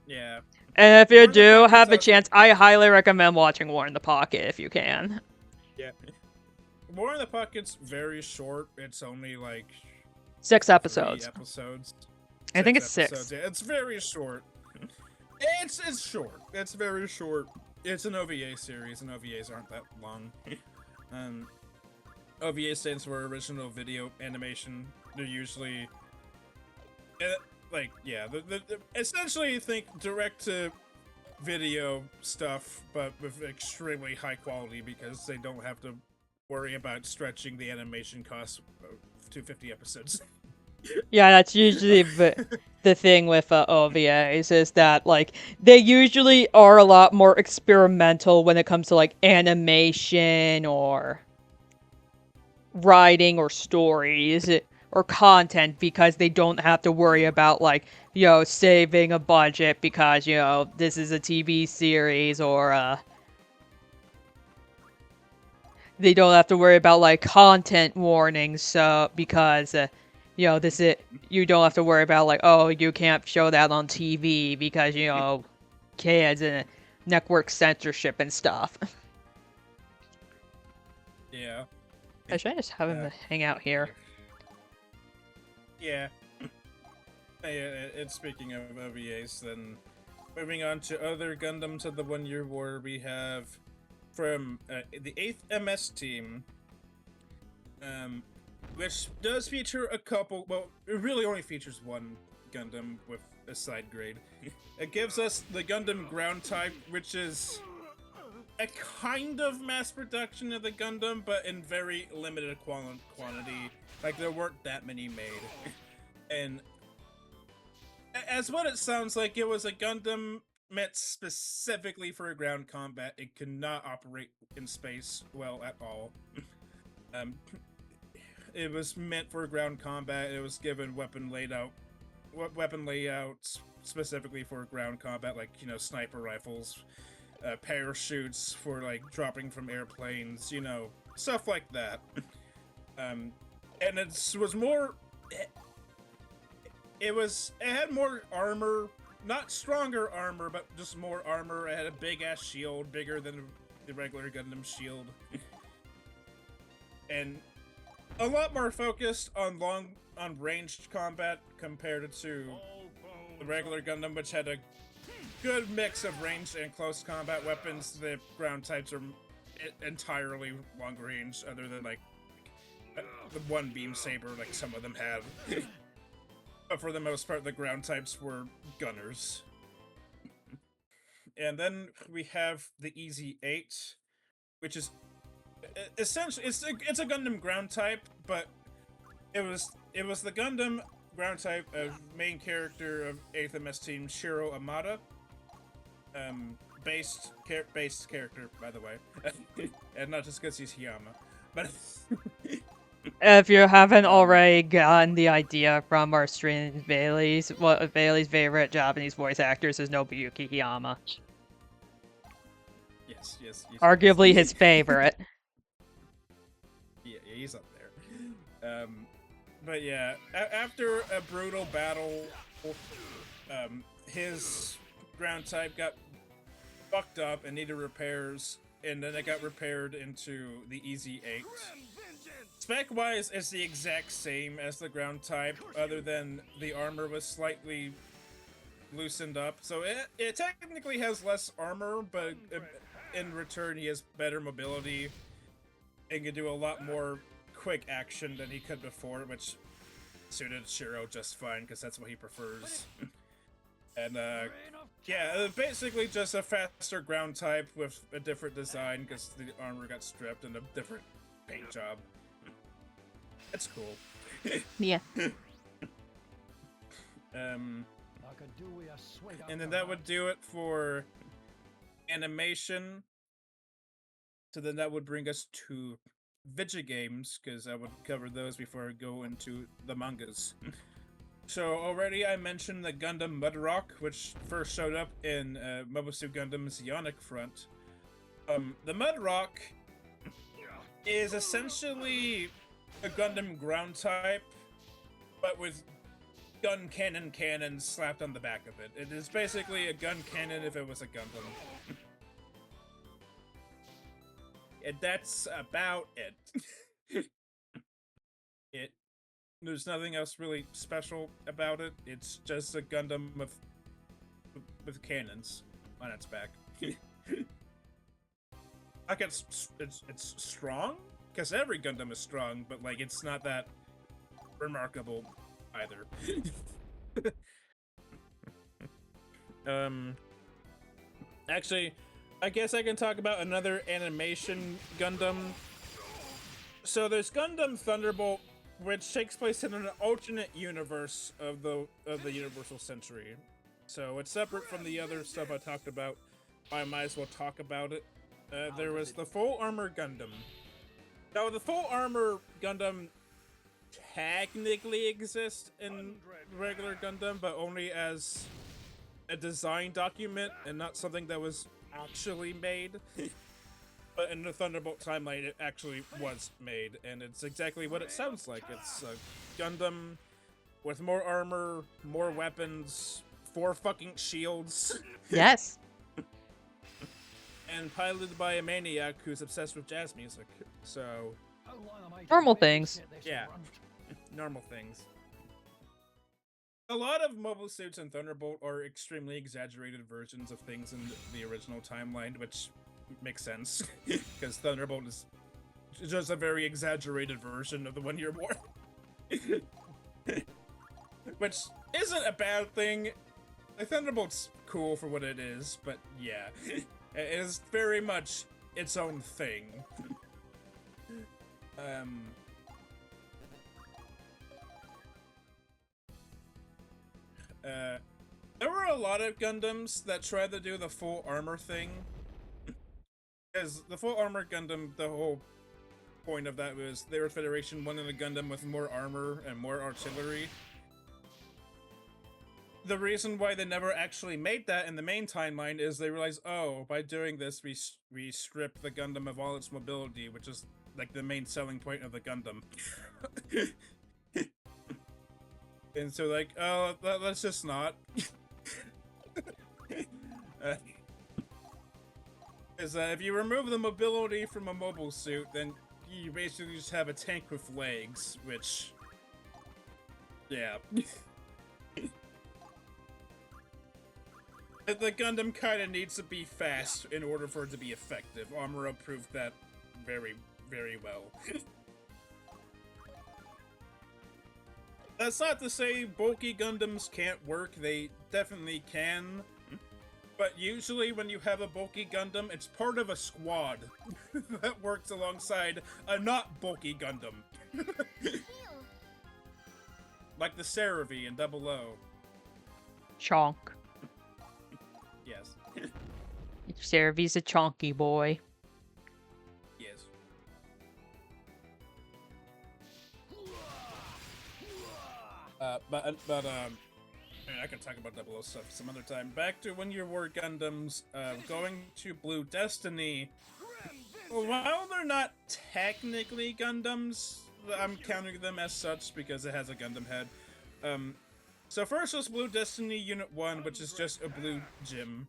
Yeah. And if you War in the do Pocket's have a also- chance, I highly recommend watching War in the Pocket if you can. Yeah. War in the Pocket's very short. It's only like 6 3 episodes. episodes. I think it's episodes. 6. Yeah, it's very short. It's short. It's very short. It's an OVA series, and OVAs aren't that long. OVA stands for original video animation. They're usually essentially think direct to video stuff, but with extremely high quality because they don't have to worry about stretching the animation costs to 50 episodes. Yeah, that's usually the thing with OVAs is that, like, they usually are a lot more experimental when it comes to, like, animation or writing or stories or content because they don't have to worry about, like, saving a budget because, this is a TV series or, they don't have to worry about, like, content warnings, because, you don't have to worry about, like, oh, you can't show that on TV because, kids and network censorship and stuff. Yeah. Should I just have him hang out here? Yeah. And speaking of OVAs, then moving on to other Gundams of the 1 Year War, we have from the 8th MS team, which does feature a couple. Well, it really only features one Gundam with a side grade. It gives us the Gundam Ground Type, which is a kind of mass production of the Gundam, but in very limited quantity. Like, there weren't that many made. And as what it sounds like, it was a Gundam meant specifically for ground combat. It could not operate in space well at all. It was meant for ground combat. It was given weapon layout weapon layouts specifically for ground combat, like, you know, sniper rifles, parachutes for like dropping from airplanes, you know, stuff like that. And it was more. It had more armor, not stronger armor, but just more armor. It had a big ass shield, bigger than the regular Gundam shield, and a lot more focused on ranged combat compared to the regular Gundam, which had a good mix of ranged and close combat weapons. The ground types are entirely long range, other than like the one beam saber, like some of them have. But for the most part, the ground types were gunners. And then we have the Easy 8, which is essentially it's a Gundam ground type, but it was the Gundam ground type of main character of 8th MS Team Shiro Amada. Based character, by the way, and not just because he's Hiyama, but. If you haven't already gotten the idea from our stream, Bailey's favorite Japanese voice actors is Nobuyuki Hiyama. Yes. Arguably his favorite. Yeah, he's up there. But yeah, after a brutal battle, his ground type got fucked up and needed repairs, and then it got repaired into the Easy 8. Spec-wise, it's the exact same as the ground type, other than the armor was slightly loosened up. So it technically has less armor, but in return he has better mobility and can do a lot more quick action than he could before, which suited Shiro just fine, because that's what he prefers. And yeah, basically just a faster ground type with a different design, because the armor got stripped and a different paint job. It's cool. Yeah. And then that would do it for animation. So then that would bring us to video games, because I would cover those before I go into the mangas. So already I mentioned the Gundam Mudrock, which first showed up in Mobile Suit Gundam's Ionic Front. The Mudrock is essentially a Gundam ground type, but with gun cannons slapped on the back of it. It is basically a gun cannon if it was a Gundam. And that's about it. There's nothing else really special about it. It's just a Gundam with cannons on its back. Like it's strong, because every Gundam is strong, but like it's not that remarkable either. Actually, I guess I can talk about another animation Gundam. So there's Gundam Thunderbolt, which takes place in an alternate universe of the Universal Century. So it's separate from the other stuff I talked about. I might as well talk about it. There was the Full Armor Gundam. Now, the Full Armor Gundam technically exists in regular Gundam, but only as a design document and not something that was actually made. But in the Thunderbolt timeline, it actually was made, and it's exactly what it sounds like. It's a Gundam with more armor, more weapons, 4 fucking shields. Yes. And piloted by a maniac who's obsessed with jazz music. So... Normal things. Yeah. Normal things. A lot of mobile suits in Thunderbolt are extremely exaggerated versions of things in the original timeline, which makes sense, because Thunderbolt is just a very exaggerated version of the One Year War. Which isn't a bad thing. The Thunderbolt's cool for what it is, but yeah, it is very much its own thing. There were a lot of Gundams that tried to do the full armor thing. Because the Full Armor Gundam, the whole point of that was they were Federation wanted a Gundam with more armor and more artillery. the reason why they never actually made that in the main timeline is they realized, oh, by doing this, we strip the Gundam of all its mobility, which is like the main selling point of the Gundam. And so, like, oh, let's just not. Because if you remove the mobility from a mobile suit, then you basically just have a tank with legs, which, yeah. The Gundam kind of needs to be fast in order for it to be effective. Armor proved that very, very well. That's not to say bulky Gundams can't work, they definitely can. But usually when you have a bulky Gundam, it's part of a squad that works alongside a not bulky Gundam. Like the Cerevi in Double O. Chonk. Yes. Cerevi's a chonky boy. Yes. I can talk about Double O stuff some other time. Back to when you were Gundams, going to Blue Destiny. While they're not technically Gundams, I'm counting them as such because it has a Gundam head. So first was Blue Destiny Unit 1, which is just a blue gym.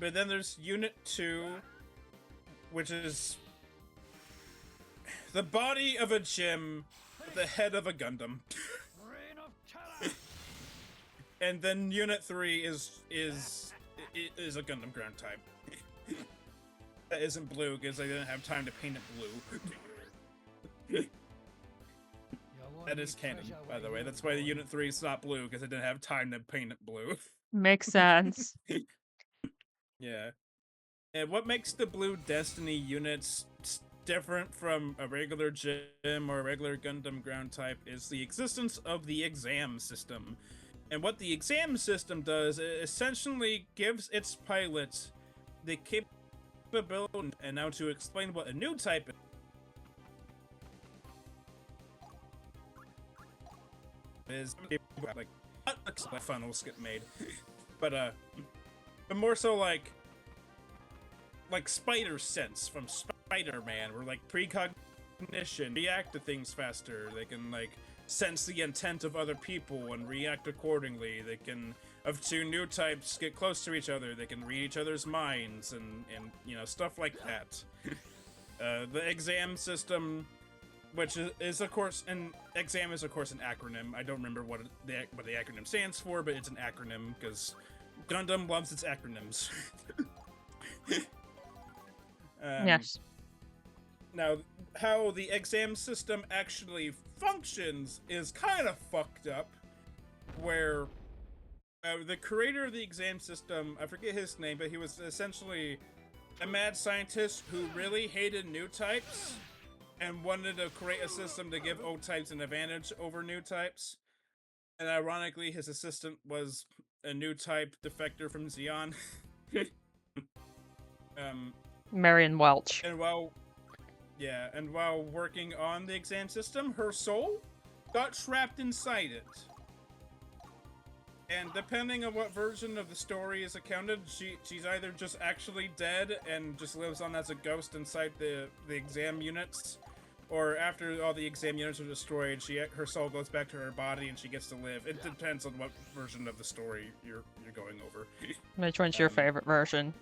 But then there's Unit 2, which is the body of a gym, the head of a Gundam. And then Unit 3 is a Gundam ground type. That isn't blue because they didn't have time to paint it blue. That is canon, by the way. That's why the Unit 3 is not blue, because they didn't have time to paint it blue. Makes sense. Yeah. And what makes the Blue Destiny units different from a regular gym or a regular Gundam ground type is the existence of the exam system. And what the exam system does, it essentially gives its pilots the capability, and now to explain what a new type is, like, not funnels get made, but more so like spider sense from Spider-Man, where like precognition, react to things faster. They can like sense the intent of other people and react accordingly. They can, of two new types, get close to each other. They can read each other's minds and you know, stuff like that. The exam system, which is of course, and exam is of course an acronym. I don't remember what the acronym stands for, but it's an acronym because Gundam loves its acronyms. Yes. Now, how the exam system actually functions is kind of fucked up, where the creator of the exam system, I forget his name, but he was essentially a mad scientist who really hated new types and wanted to create a system to give old types an advantage over new types. And ironically, his assistant was a new type defector from Xeon. Marion Welch. And while working on the exam system, her soul got trapped inside it. And depending on what version of the story is accounted, she's either just actually dead and just lives on as a ghost inside the exam units, or after all the exam units are destroyed, her soul goes back to her body and she gets to live. It depends on what version of the story you're going over. Which one's your favorite version?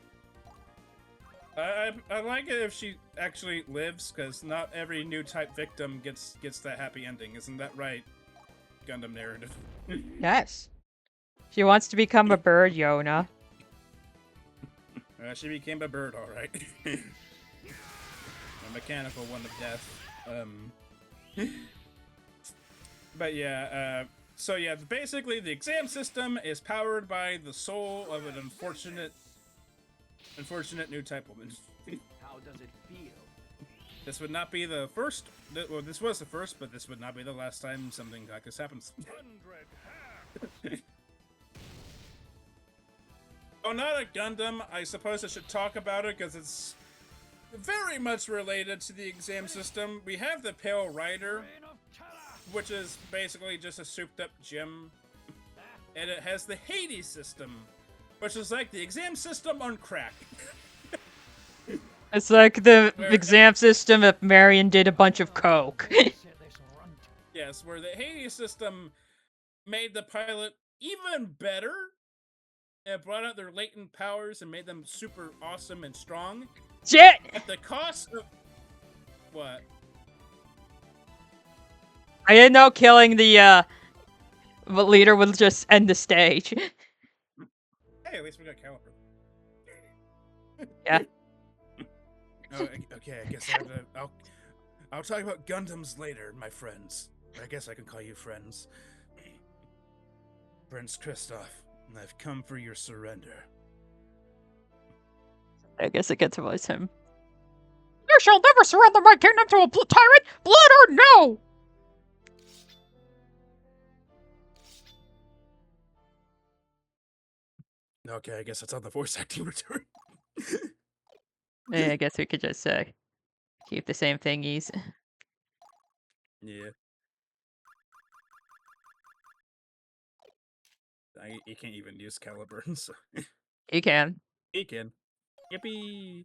I like it if she actually lives, because not every new type victim gets that happy ending. Isn't that right, Gundam narrative? Yes. She wants to become a bird, Yona. She became a bird, alright. A mechanical one of death. But yeah, so yeah, basically the exam system is powered by the soul of an unfortunate new type woman. How does it feel? This would not be the first. Well, this was the first, but this would not be the last time something like this happens. Oh, not a Gundam. I suppose I should talk about it because it's very much related to the exam system. We have the Pale Rider, which is basically just a souped-up gym. and it has the Hades system, which is like the exam system on crack. It's like the Where- exam system if Marion did a bunch of coke. Yes, where the Hades system made the pilot even better. It brought out their latent powers and made them super awesome and strong. Shit! At the cost of what? I didn't know killing the leader would just end the stage. Hey, at least we got Caliper. Yeah. Oh, okay. I guess I have to. I'll talk about Gundams later, my friends. I guess I can call you friends. Prince Kristoff, I've come for your surrender. I guess it gets voice him. You shall never surrender my kingdom to a tyrant, blood or no! Okay, I guess that's how the voice acting return. Yeah, I guess we could just keep the same thingies. Yeah. You can't even use Caliburn, so You can. he can. Yippee!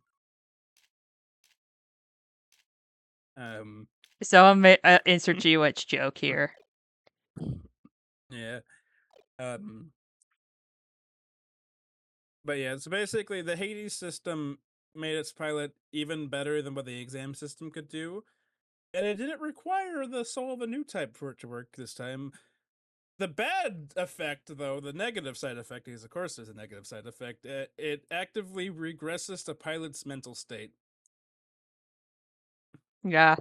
Someone made insert GWitch joke here. Yeah. But yeah, so basically the Hades system made its pilot even better than what the exam system could do. And it didn't require the soul of a new type for it to work this time. The bad effect, though, the negative side effect, is of course there's a negative side effect, it actively regresses the pilot's mental state. Yeah.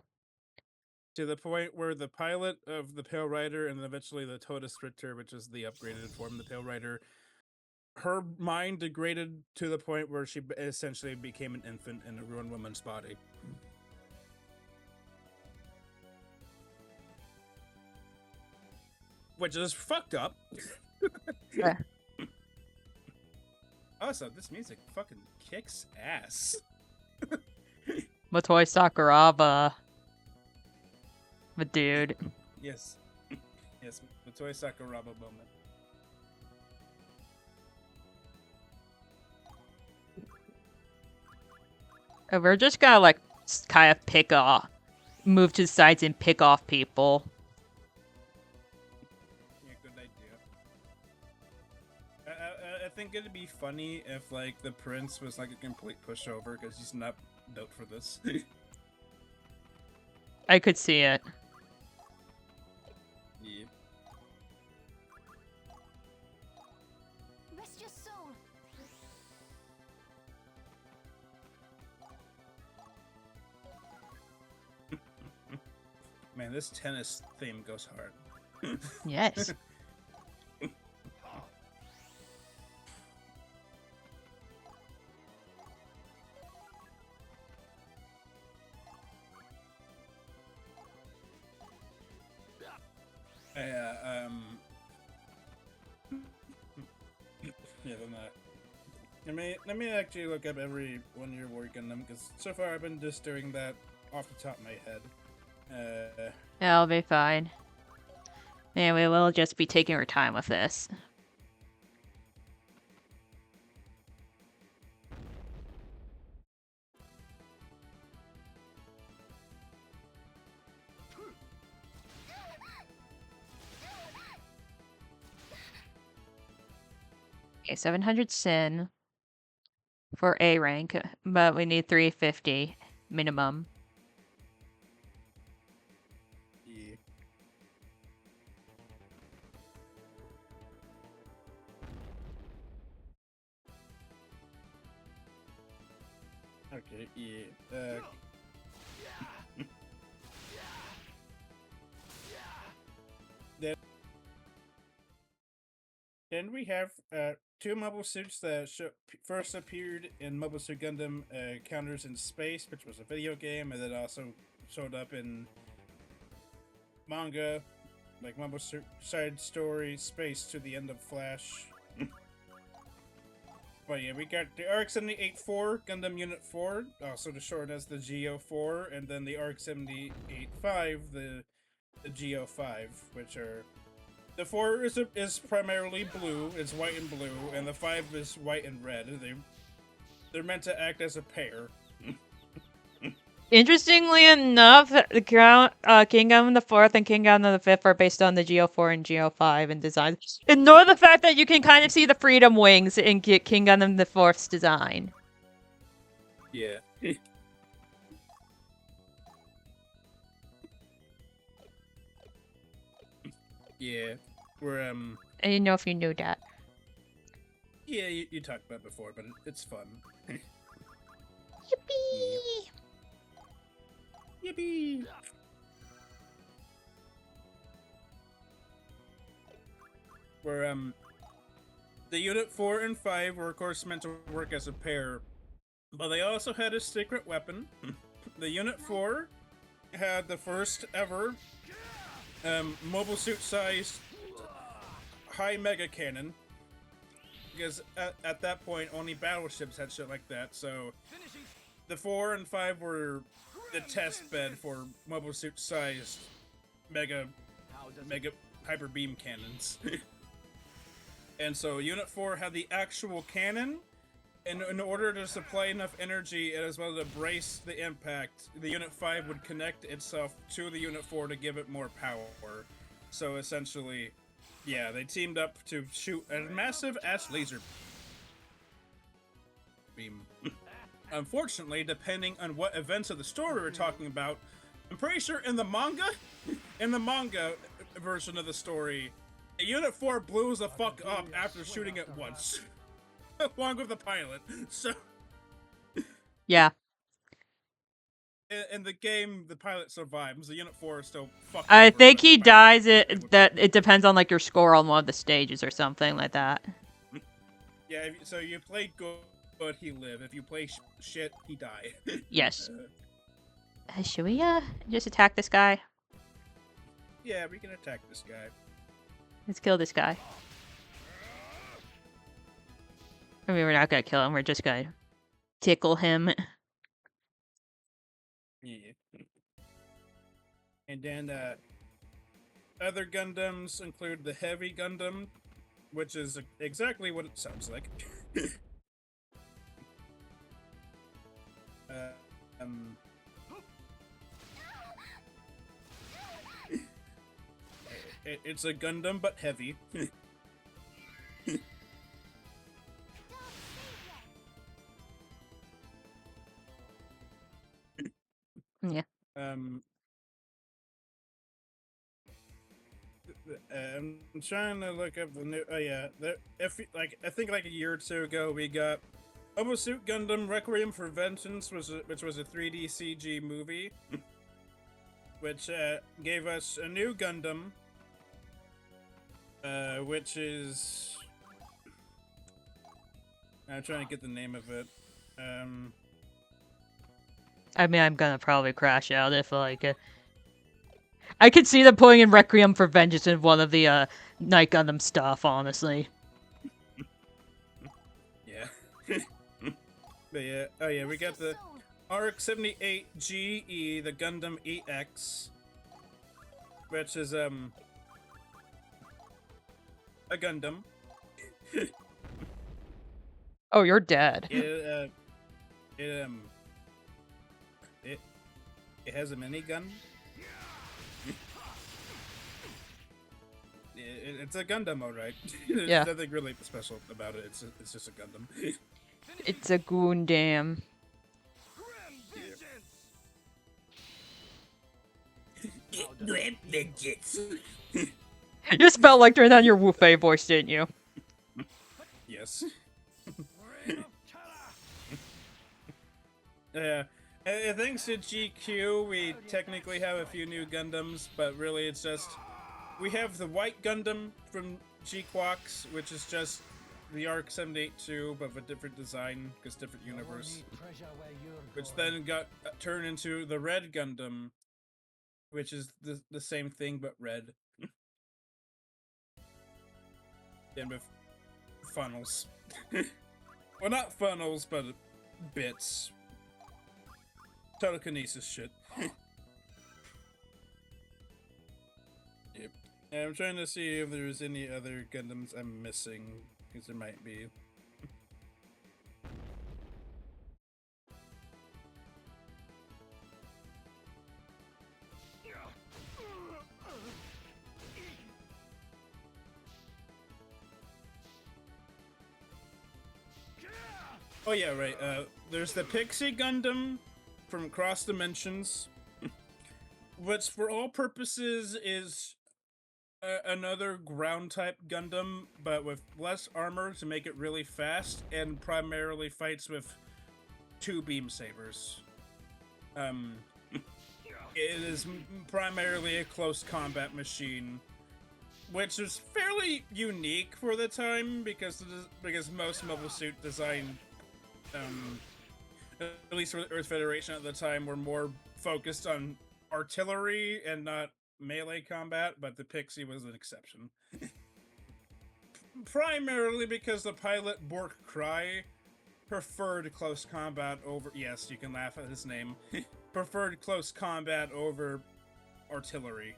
To the point where the pilot of the Pale Rider and eventually the Totus Ritter, which is the upgraded form of the Pale Rider, her mind degraded to the point where she essentially became an infant in a ruined woman's body. Which is fucked up. Yeah. Also, this music fucking kicks ass. Motoi Sakuraba. But dude. Yes. Yes, the Toy Sakuraba moment. We're just gonna like kind of move to the sides and pick off people. Yeah, good idea. I think it'd be funny if like the prince was like a complete pushover because he's not built for this. I could see it. Yeah. Rest your soul. Man, this tennis theme goes hard. Yes. Yeah, then let me actually look up every one you're working them because so far I've been just doing that off the top of my head. That'll be fine. And we will just be taking our time with this. Okay, 700 Sin for A rank, but we need 350 minimum. Yeah. Okay, yeah. Then we have two mobile suits that first appeared in Mobile Suit Gundam Counters in Space, which was a video game, and then also showed up in manga, like Mobile Suit Side Story Space to the End of Flash. But yeah, we got the RX-78-4 Gundam Unit 4, also short as the GO4, and then the RX-78-5, the GO5, which are The 4 is primarily blue. It's white and blue, and the 5 is white and red. They're meant to act as a pair. Interestingly enough, the Kingdom of the Fourth and Kingdom of the Fifth are based on the Geo4 and Geo5 in design. Ignore the fact that you can kind of see the Freedom Wings in Kingdom of the Fourth's design. Yeah. Yeah. We're I didn't know if you knew that. Yeah, you talked about it before, but it's fun. Yippee! Yippee! Where the Unit 4 and 5 were of course meant to work as a pair, but they also had a secret weapon. The Unit 4 had the first ever mobile suit sized high mega cannon. Because at that point only battleships had shit like that, so the 4 and 5 were the test bed for mobile suit sized mega hyper beam cannons. And so Unit 4 had the actual cannon, and in order to supply enough energy as well to brace the impact, the Unit 5 would connect itself to the Unit 4 to give it more power. So essentially, yeah, they teamed up to shoot a massive ass laser beam. Unfortunately, depending on what events of the story we're talking about, I'm pretty sure in the manga version of the story, Unit 4 blew the fuck up after shooting it once. Along with the pilot. So Yeah. in the game, the pilot survives. The Unit 4 is still fucked I over, think but the he pilot- dies. It depends on like your score on one of the stages or something like that. Yeah, so you play good, he live. If you play shit, he die. Yes. Should we just attack this guy? Yeah, we can attack this guy. Let's kill this guy. I mean, we're not gonna kill him. We're just gonna tickle him. Yeah. And then other Gundams include the Heavy Gundam, which is exactly what it sounds like. It's a Gundam, but heavy. Yeah. I'm trying to look up the new. Oh yeah, I think like a year or two ago, we got Mobile Suit Gundam Requiem for Vengeance, which was a 3D CG movie, which gave us a new Gundam, which is. I'm trying to get the name of it. I mean, I'm gonna probably crash out if like. I could see them putting in Requiem for Vengeance in one of the Night Gundam stuff, honestly. Yeah. But yeah, oh yeah, we got the RX-78GE, the Gundam EX, which is a Gundam. Oh, you're dead. It has a minigun. It's a Gundam, alright. There's Yeah. nothing really special about it. It's just a Gundam. It's a Gundam. Grand vengeance. You just felt like turning on your Wu Fei voice, didn't you? Yes. Yeah. Thanks to GQ, we technically have a few new Gundams, but really it's just... We have the White Gundam from G-Quox, which is just the RX-782, but with a different design, because different universe. Which then got turned into the Red Gundam, which is the same thing, but red. And with funnels. Well, not funnels, but bits. Telekinesis shit. Yep. Yeah, I'm trying to see if there's any other Gundams I'm missing, because there might be. Oh yeah, right. There's the Pixie Gundam from Cross Dimensions, which for all purposes is another ground type Gundam, but with less armor to make it really fast, and primarily fights with 2 beam sabers. It is primarily a close combat machine, which is fairly unique for the time because most mobile suit design, at least for the Earth Federation at the time, were more focused on artillery and not melee combat, but the Pixie was an exception. Primarily because the pilot Bork Cry preferred close combat over. Yes, you can laugh at his name. Preferred close combat over artillery.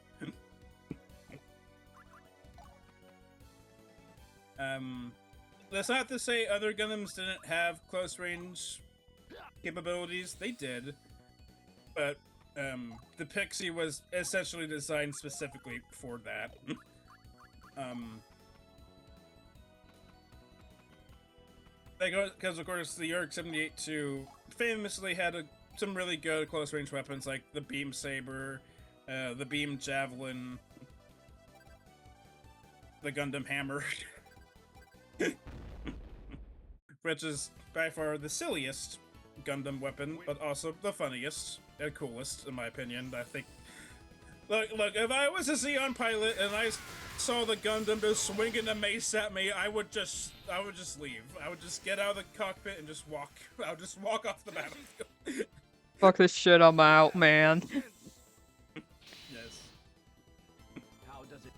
That's not to say other Gundams didn't have close range capabilities. They did, but the Pixie was essentially designed specifically for that. Because of course the York 78-2 famously had some really good close range weapons like the beam saber, the beam javelin, the Gundam hammer, which is by far the silliest Gundam weapon, but also the funniest and coolest in my opinion. I think. Look, if I was a Xeon pilot and I saw the Gundam just swinging a mace at me, I would just leave. I would just get out of the cockpit and just walk. I would just walk off the battlefield. Fuck this shit, I'm out, man. Yes. How does it?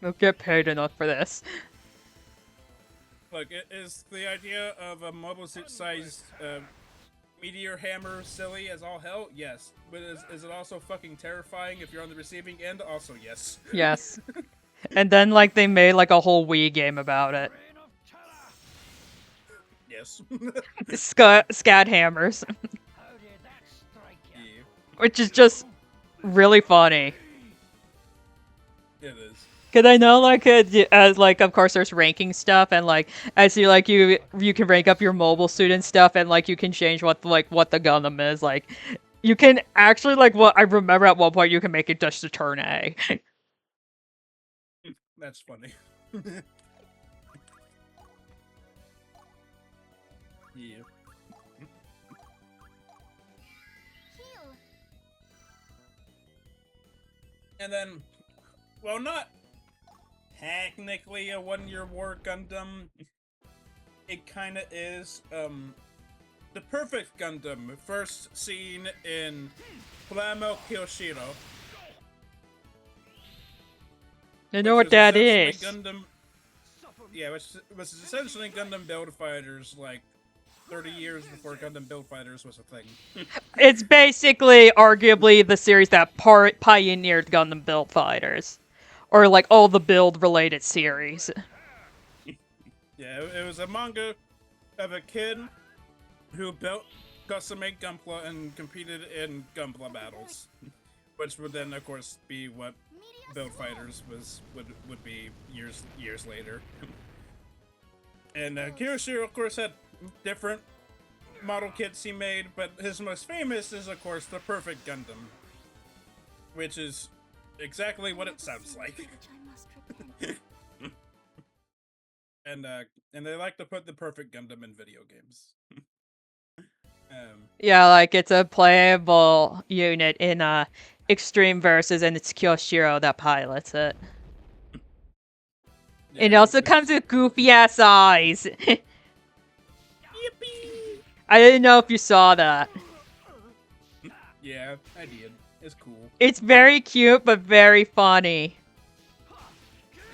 Don't get paid enough for this. Look, is the idea of a mobile suit-sized meteor hammer silly as all hell? Yes. But is it also fucking terrifying if you're on the receiving end? Also, yes. Yes. And then, like, they made, like, a whole Wii game about it. Reign of terror. Yes. Scat hammers. How did that strike you? Yeah, Which is just really funny. it is. Cause I know, like, as like, of course, there's ranking stuff, and like, as you like, you can rank up your mobile suit and stuff, and like, you can change what the Gundam is. Like, you can actually, like, what I remember at one point, you can make it just to turn A. That's funny. Yeah. Heal. And then, well, not technically a one-year war Gundam. It kind of is. The Perfect Gundam, first seen in Plume Kyoshiro. You know what that is? Gundam, yeah, which was essentially Gundam Build Fighters, like 30 years before Gundam Build Fighters was a thing. It's basically, arguably, the series that pioneered Gundam Build Fighters. Or, like, all the build-related series. Yeah, it was a manga of a kid who built custom-made Gunpla and competed in Gunpla battles, which would then, of course, be what Build Fighters would be years later. And Kyoshiro, of course, had different model kits he made, but his most famous is, of course, the Perfect Gundam, which is exactly what it sounds like. Which I must repent. And they like to put the Perfect Gundam in video games. Yeah, like, it's a playable unit in Extreme Versus, and it's Kyoshiro that pilots it. Yeah, It also comes with goofy-ass eyes. Yippee! I didn't know if you saw that. Yeah, I did. It's cool. It's very cute, but very funny.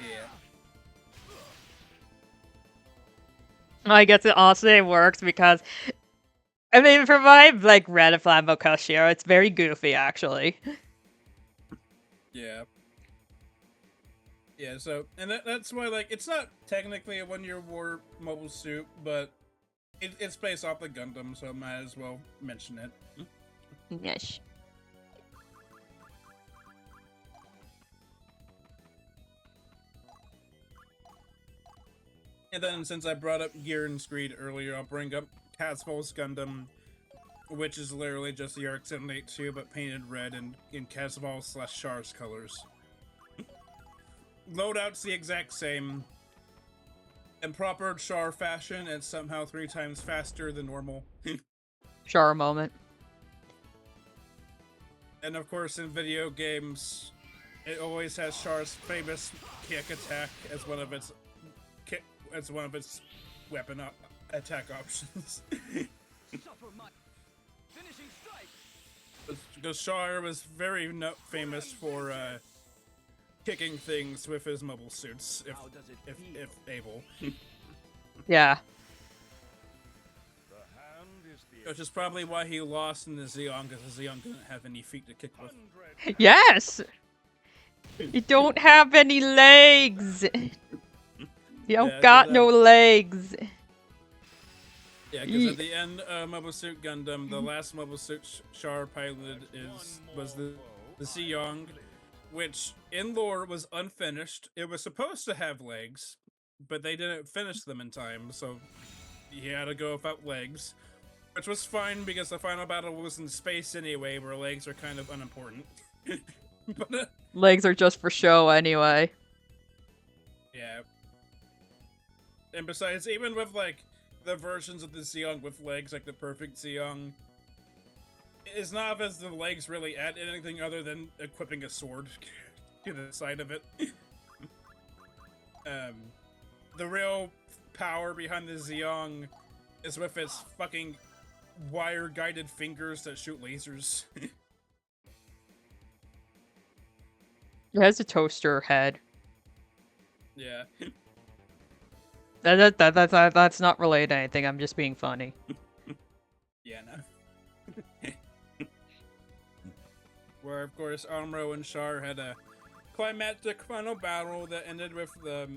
Yeah. I guess it also works because, I mean, for my, like, Red and Flambeau Kyoshiro, it's very goofy, actually. Yeah. Yeah, so and that's why like it's not technically a 1-year war mobile suit, but it's based off the Gundam, so I might as well mention it. Yes. And then since I brought up Gear and Screed earlier, I'll bring up Casval's Gundam, which is literally just the RX-782 but painted red in Casval/Char's colors. Loadout's the exact same. In proper Char fashion, it's somehow 3 times faster than normal. Char moment. And of course, in video games, it always has Char's famous kick attack as one of its weapon attack options. Suffer my finishing strike. Because Char was very famous for kicking things with his mobile suits, How does it feel? if able. Yeah. The hand is the Which is probably why he lost in the Zeong, because the Zeong didn't have any feet to kick with. 100 Yes! You don't have any legs! You don't Yeah, got 'cause, no legs! Yeah, because at the end of Mobile Suit Gundam, the last Mobile Suit Char piloted was the Zeong, which in lore was unfinished. It was supposed to have legs, but they didn't finish them in time, so he had to go without legs. Which was fine because the final battle was in space anyway, where legs are kind of unimportant. But Legs are just for show anyway. yeah. And besides, even with like the versions of the Zeong with legs, like the perfect Zeong, it's not as the legs really add anything other than equipping a sword to the side of it. The real power behind the Zeong is with its fucking wire-guided fingers that shoot lasers. It has a toaster head. Yeah. That's not related to anything, I'm just being funny. Yeah, no. Where, of course, Amuro and Char had a climactic final battle that ended with the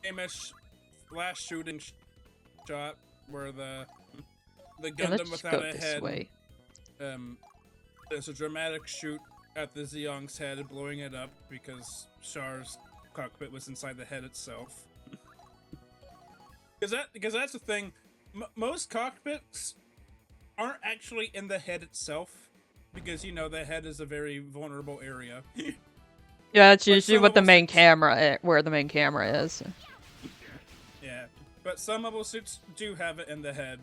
famous last shooting shot, where the Yeah, Gundam let's just without go a this head. way. There's a dramatic shoot at the Zeong's head, blowing it up because Char's cockpit was inside the head itself. Because that's the thing. Most cockpits aren't actually in the head itself, because you know the head is a very vulnerable area. Yeah, that's But usually some what the mobile main suits- camera, where the main camera is. Yeah, but some mobile suits do have it in the head.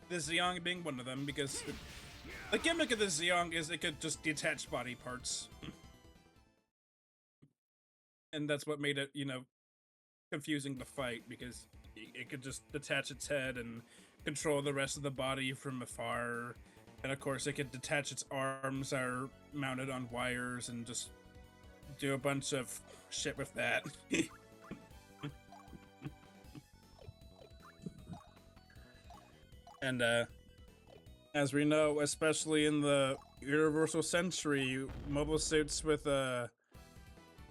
The Zeong being one of them, because the gimmick of the Zeong is it could just detach body parts. And that's what made it, you know, confusing to fight, because it could just detach its head and control the rest of the body from afar. And of course, it could detach its arms that are mounted on wires and just do a bunch of shit with that. And as we know, especially in the Universal Century, mobile suits with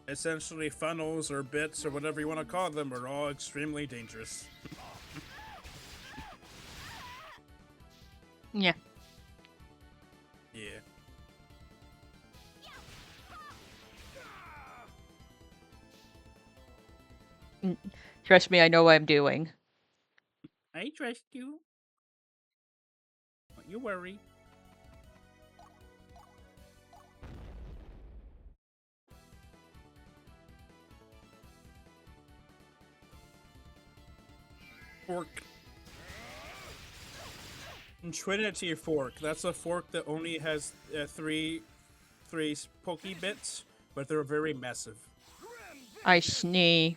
essentially funnels or bits or whatever you want to call them are all extremely dangerous. Yeah. Yeah. Trust me, I know what I'm doing. I trust you. Don't you worry. Fork. Trinity Fork. That's a fork that only has three pokey bits, but they're very massive. I snee.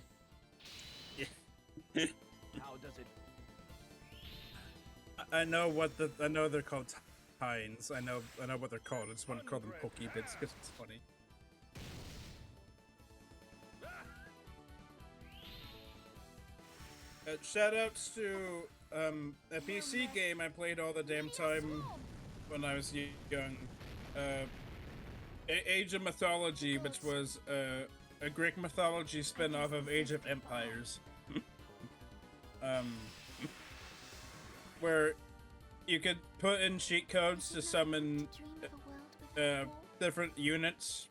How does it? I know they're called tines. I know what they're called. I just want to call them pokey bits because it's funny. Shoutouts to a PC game I played all the damn time when I was young. Age of Mythology, which was a Greek mythology spin-off of Age of Empires. Where you could put in cheat codes to summon different units,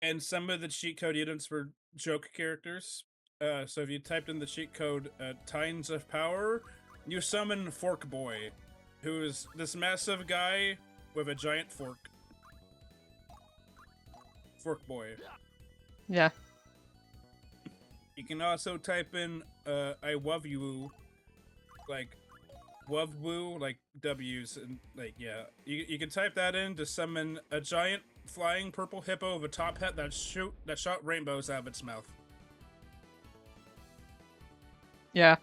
and some of the cheat code units were joke characters. So if you typed in the cheat code Tines of Power, you summon Fork Boy, who is this massive guy with a giant fork. Fork Boy. Yeah. You can also type in I love you, like love woo, like W's, and like yeah. You can type that in to summon a giant flying purple hippo with a top hat that shot rainbows out of its mouth. Yeah.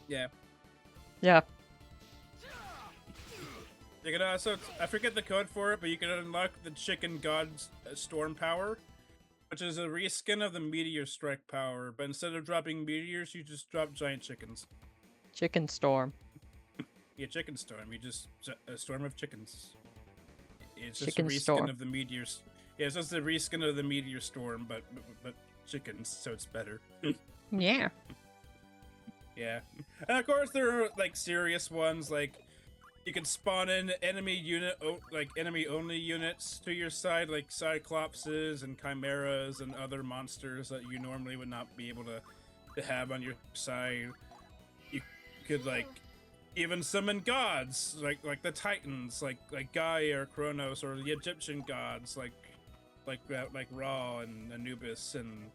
Yeah. Yeah. You can also, I forget the code for it, but you can unlock the Chicken God's Storm power, which is a reskin of the Meteor Strike power, but instead of dropping meteors, you just drop giant chickens. Chicken Storm. Yeah, Chicken Storm. You just a storm of chickens. It's just Chicken a reskin Storm. of the meteors. Yeah, it's just a reskin of the Meteor Storm, but chickens, so it's better. Yeah. Yeah, and of course there are like serious ones, like you can spawn in enemy enemy-only units to your side, like Cyclopses and Chimeras and other monsters that you normally would not be able to have on your side. You could like even summon gods, like the Titans, like Gaia or Kronos, or the Egyptian gods, like Ra and Anubis and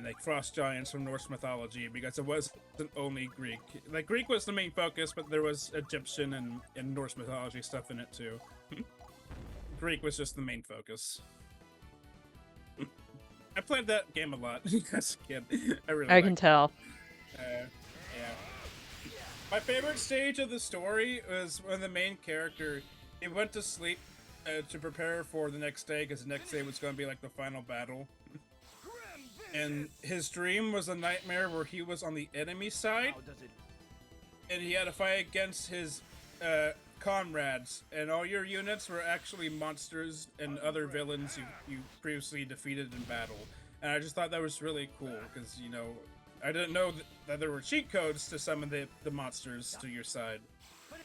like frost giants from Norse mythology, because it wasn't only Greek. Like Greek was the main focus, but there was Egyptian and Norse mythology stuff in it too. Greek was just the main focus. I played that game a lot as a kid. I can tell. Yeah. My favorite stage of the story was when the main character, he went to sleep to prepare for the next day, because the next day was going to be like the final battle. And his dream was a nightmare where he was on the enemy side, and he had to fight against his comrades, and all your units were actually monsters and other villains you previously defeated in battle. And I just thought that was really cool, because, you know, I didn't know that there were cheat codes to summon the monsters to your side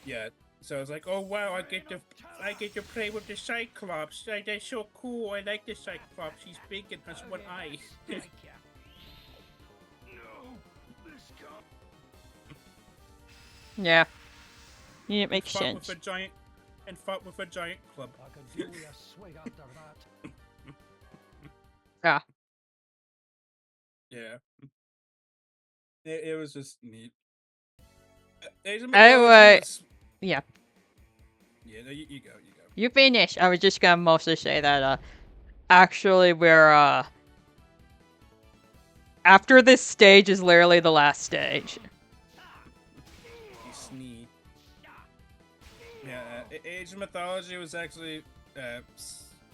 yet. So I was like, oh wow, I get to play with the Cyclops. That's so cool. I like the Cyclops. He's big and has one eye. Yeah. Yeah, it makes fought sense. Fought with a giant club. I can feel you swing after that. Yeah. Yeah. It was just neat. Anyway, yeah. Yeah, no, you go. You finish. I was just gonna mostly say that, actually we're, after this stage is literally the last stage. Snee. Yeah, Age of Mythology was actually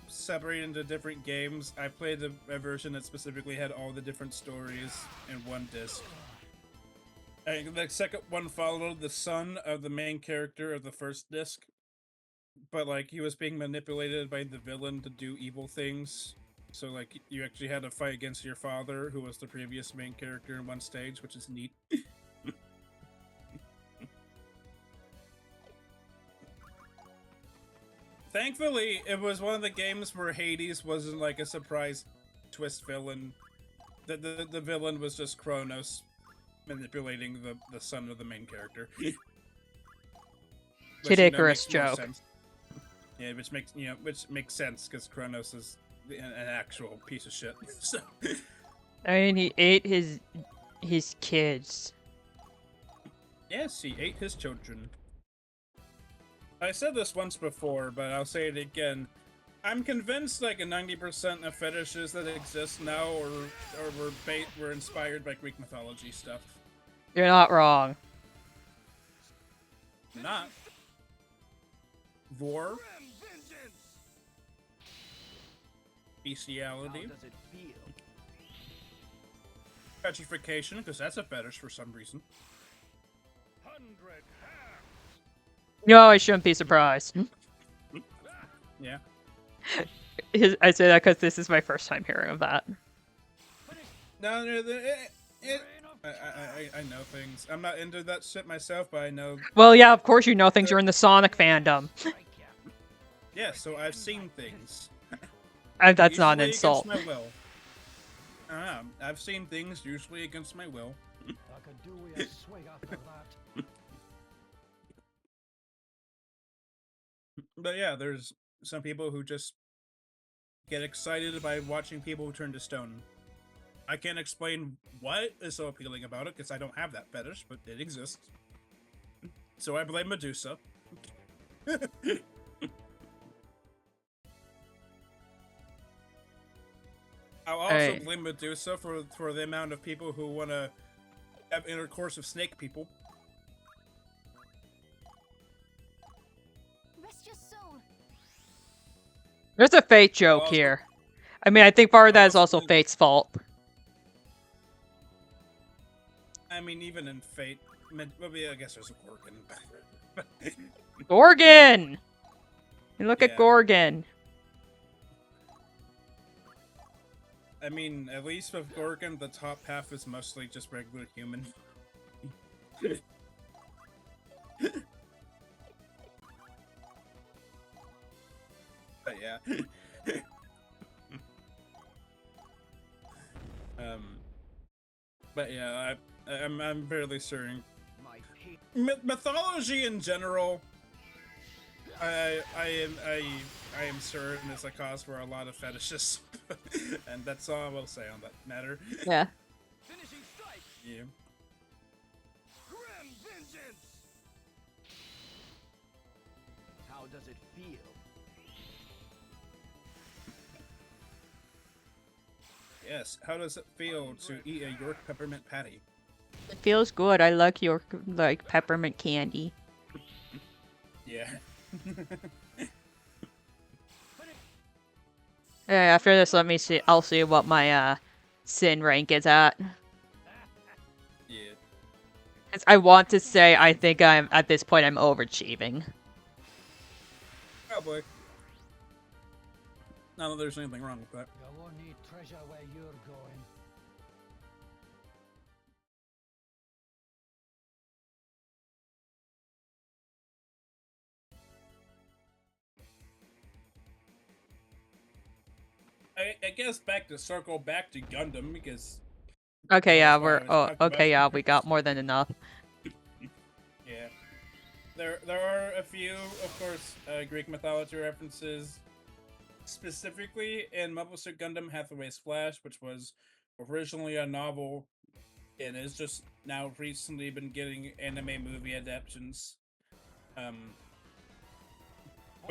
separated into different games. I played a version that specifically had all the different stories in one disc. And the second one followed the son of the main character of the first disc, but like he was being manipulated by the villain to do evil things. So like you actually had to fight against your father, who was the previous main character in one stage, which is neat. Thankfully, it was one of the games where Hades wasn't like a surprise twist villain. The villain was just Kronos manipulating the son of the main character. Kid Icarus joke. Sense. Yeah, which makes sense, because Kronos is an actual piece of shit. So. I mean, he ate his kids. Yes, he ate his children. I said this once before, but I'll say it again. I'm convinced like a 90% of fetishes that exist now were inspired by Greek mythology stuff. You're not wrong. Not. Vor. Bestiality. How does it feel? Petrification, because that's a fetish for some reason. 100 hands. No, I shouldn't be surprised. Yeah. I say that because this is my first time hearing of that. No, I know things. I'm not into that shit myself, but I know. Well, yeah, of course you know things. You're in the Sonic fandom. Yeah, so I've seen things. That's not an Usually insult. against my will. I don't know. I've seen things usually against my will. I could do with a swig after that. But yeah, there's some people who just get excited by watching people turn to stone. I can't explain what is so appealing about it because I don't have that fetish, but it exists. So I blame Medusa. I'll also Hey. blame Medusa for the amount of people who want to have intercourse with snake people. Rest your soul. There's a Fate joke Also- here. I mean, I think part of that is also also Fate's fault. I mean, even in Fate, well, yeah, I guess there's a Gorgon. Gorgon! And look at Yeah. Gorgon. I mean, at least with Gorgon, the top half is mostly just regular human. But yeah. But yeah, I'm fairly certain. My hate. Mythology in general, I am certain is a cause for a lot of fetishes, and that's all I will say on that matter. Yeah. Finishing strike. Yeah. Grim vengeance. How does it feel? Yes. How does it feel to eat a York peppermint patty? It feels good. I like your peppermint candy. Yeah. Yeah, after this, let me see. I'll see what my sin rank is at. Yeah. 'Cause I want to say I think I'm at this point I'm overachieving. Probably. Not that there's anything wrong with that. You won't need treasure where you're going. I guess back to Gundam because Okay, yeah, that's what I we're. was Oh, talking about. okay, yeah, we got more than enough. Yeah. There are a few, of course, Greek mythology references, specifically in Mobile Suit Gundam Hathaway's Flash, which was originally a novel and has just now recently been getting anime movie adaptations. But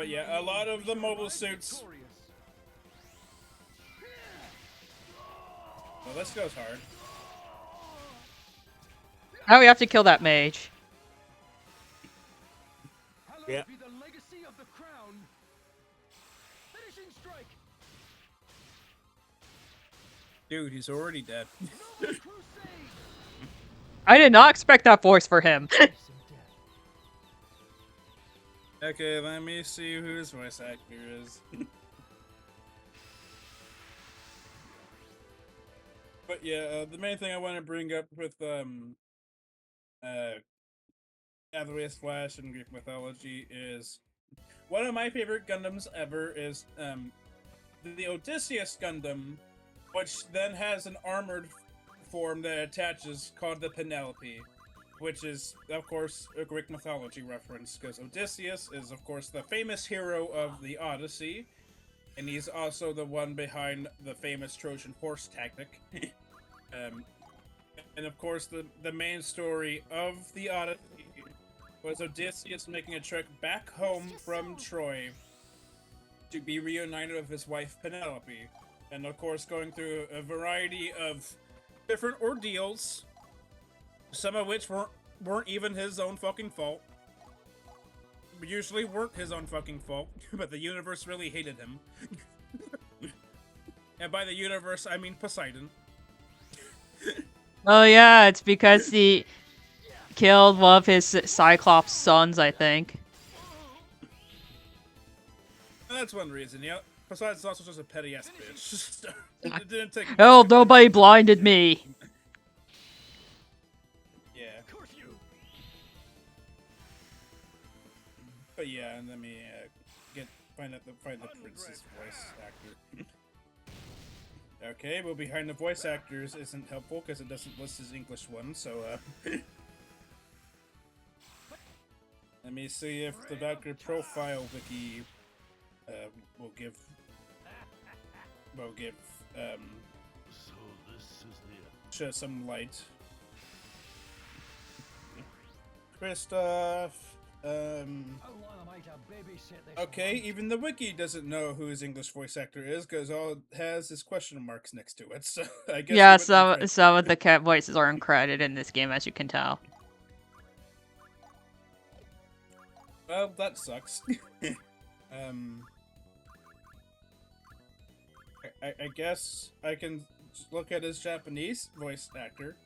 yeah, a lot of the mobile suits. Well, this goes hard. Now we have to kill that mage. Hallowed Yeah. be the legacy of the crown. Finishing strike. Dude, he's already dead. No more crusade. I did not expect that voice for him. Some death. Okay, let me see who his voice actor is. But yeah, the main thing I want to bring up with Hathaway's Flash and Greek mythology is one of my favorite Gundams ever is the Odysseus Gundam, which then has an armored form that attaches called the Penelope, which is of course a Greek mythology reference because Odysseus is of course the famous hero of the Odyssey, and he's also the one behind the famous Trojan horse tactic. And of course the main story of the Odyssey was Odysseus making a trek back home from Troy to be reunited with his wife Penelope, and of course going through a variety of different ordeals, some of which weren't even his own fucking fault. Usually weren't his own fucking fault, but the universe really hated him. And by the universe, I mean Poseidon. Oh yeah, it's because he killed one of his Cyclops sons, I think. that's one reason. Yeah. Besides, it's also just a petty ass bitch. It didn't take much Oh, to nobody find- blinded me. Yeah. Curfew. But yeah, and let me find the prince's voice actor. Okay, well, behind the voice actors isn't helpful because it doesn't list his English one. So let me see if the Valkyrie profile wiki will give So this is the shed some light. Christoph. How long am I to babysit this? Okay, runt? even the wiki doesn't know who his English voice actor is because all it has is question marks next to it. So I guess Yeah, he went uncredited. some of the cat voices are uncredited in this game, as you can tell. Well, that sucks. I guess I can just look at his Japanese voice actor.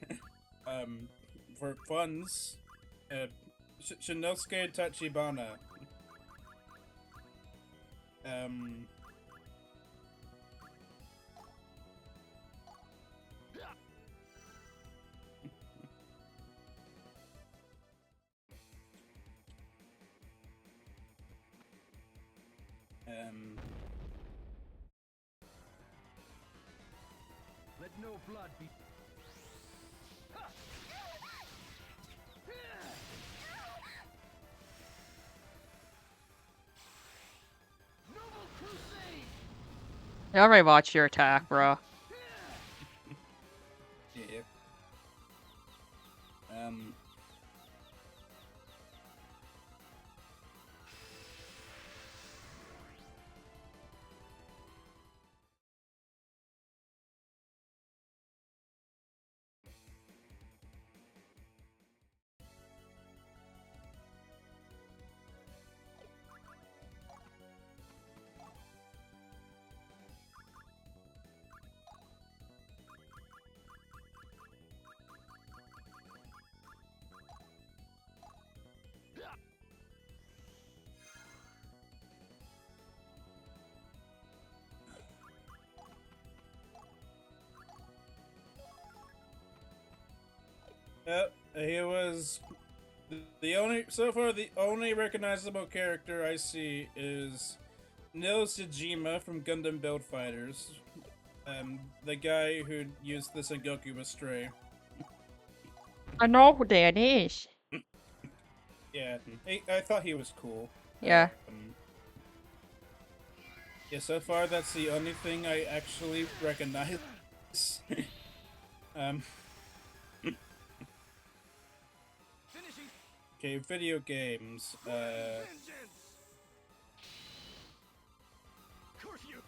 For funds, Shinosuke Tachibana. Let no blood be. Noble crusade. You already watched your attack, bro. Yeah. Yep, he was the only recognizable character I see is Nil Sejima from Gundam Build Fighters. The guy who used the Sengoku Astray. I know who that is. Yeah, I thought he was cool. Yeah. Yeah, so far that's the only thing I actually recognize. Finishing. Okay, video games. Vengeance. Curfew.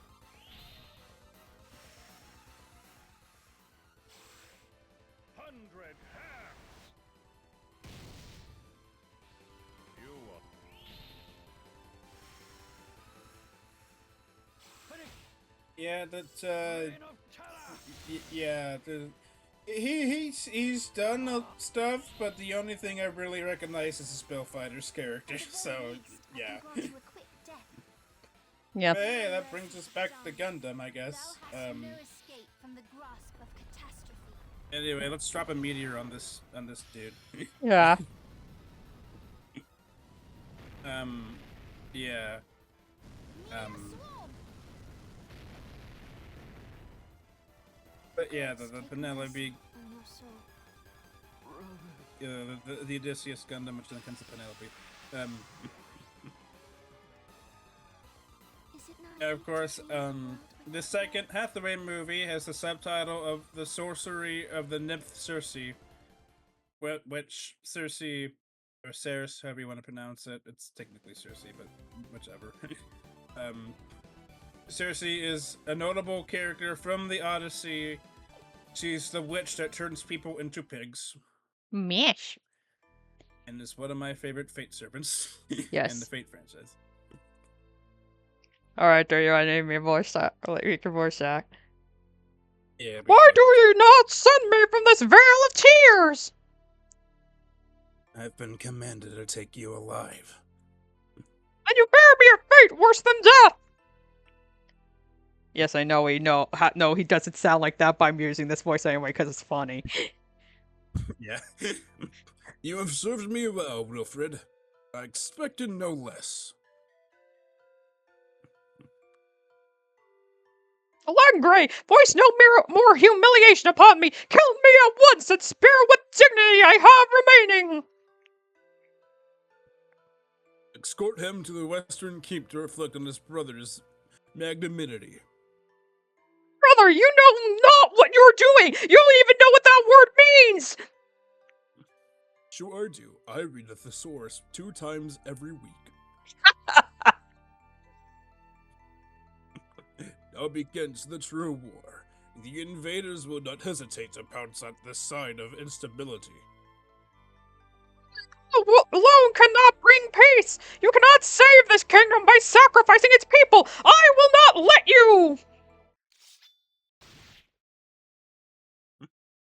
100 halves. You are Finish. Yeah, that Reign of terror. yeah, he's done stuff, but the only thing I really recognize is his Spellfighter's character. So yeah. I can grant you a quick death. Yep. Hey, that brings us back to Gundam, I guess. Thou hast no escape from the grasp of catastrophe. Anyway, let's drop a meteor on this dude. Yeah. Yeah. But yeah, the Penelope, On your soul. the Odysseus Gundam, which then comes to Penelope. Is it now Yeah, of you course, to fill the world with the second Hathaway movie has the subtitle of The Sorcery of the Nymph Circe, which Circe, or Ceres, however you want to pronounce it, it's technically Circe, but whichever. Circe is a notable character from the Odyssey. She's the witch that turns people into pigs, Mish. and is one of my favorite Fate servants Yes. in the Fate franchise. Alright, do you want to name your voice act? Or like, make your voice act? Yeah. Why do you not send me from this vale of tears? I've been commanded to take you alive. And you bear me a fate worse than death! Yes, I know. No, he doesn't sound like that, but I'm using this voice anyway because it's funny. Yeah. You have served me well, Wilfred. I expected no less. Langray, voice no more humiliation upon me. Kill me at once and spare what dignity I have remaining. Escort him to the western keep to reflect on his brother's magnanimity. Brother, you know not what you're doing. You don't even know what that word means. Sure I do. I read the thesaurus 2 times every week. Now begins the true war. The invaders will not hesitate to pounce at this sign of instability. Alone cannot bring peace. You cannot save this kingdom by sacrificing its people. I will not let you.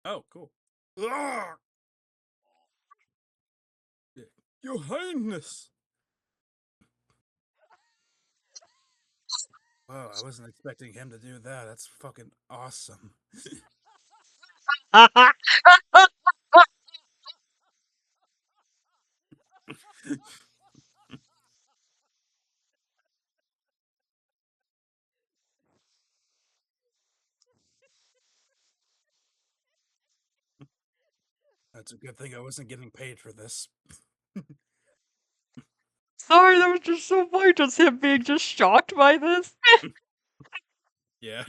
Oh, cool. Ah! Your Highness! Wow, I wasn't expecting him to do that. That's fucking awesome. That's a good thing I wasn't getting paid for this. Sorry, that was just so funny. Just him being just shocked by this. Yeah.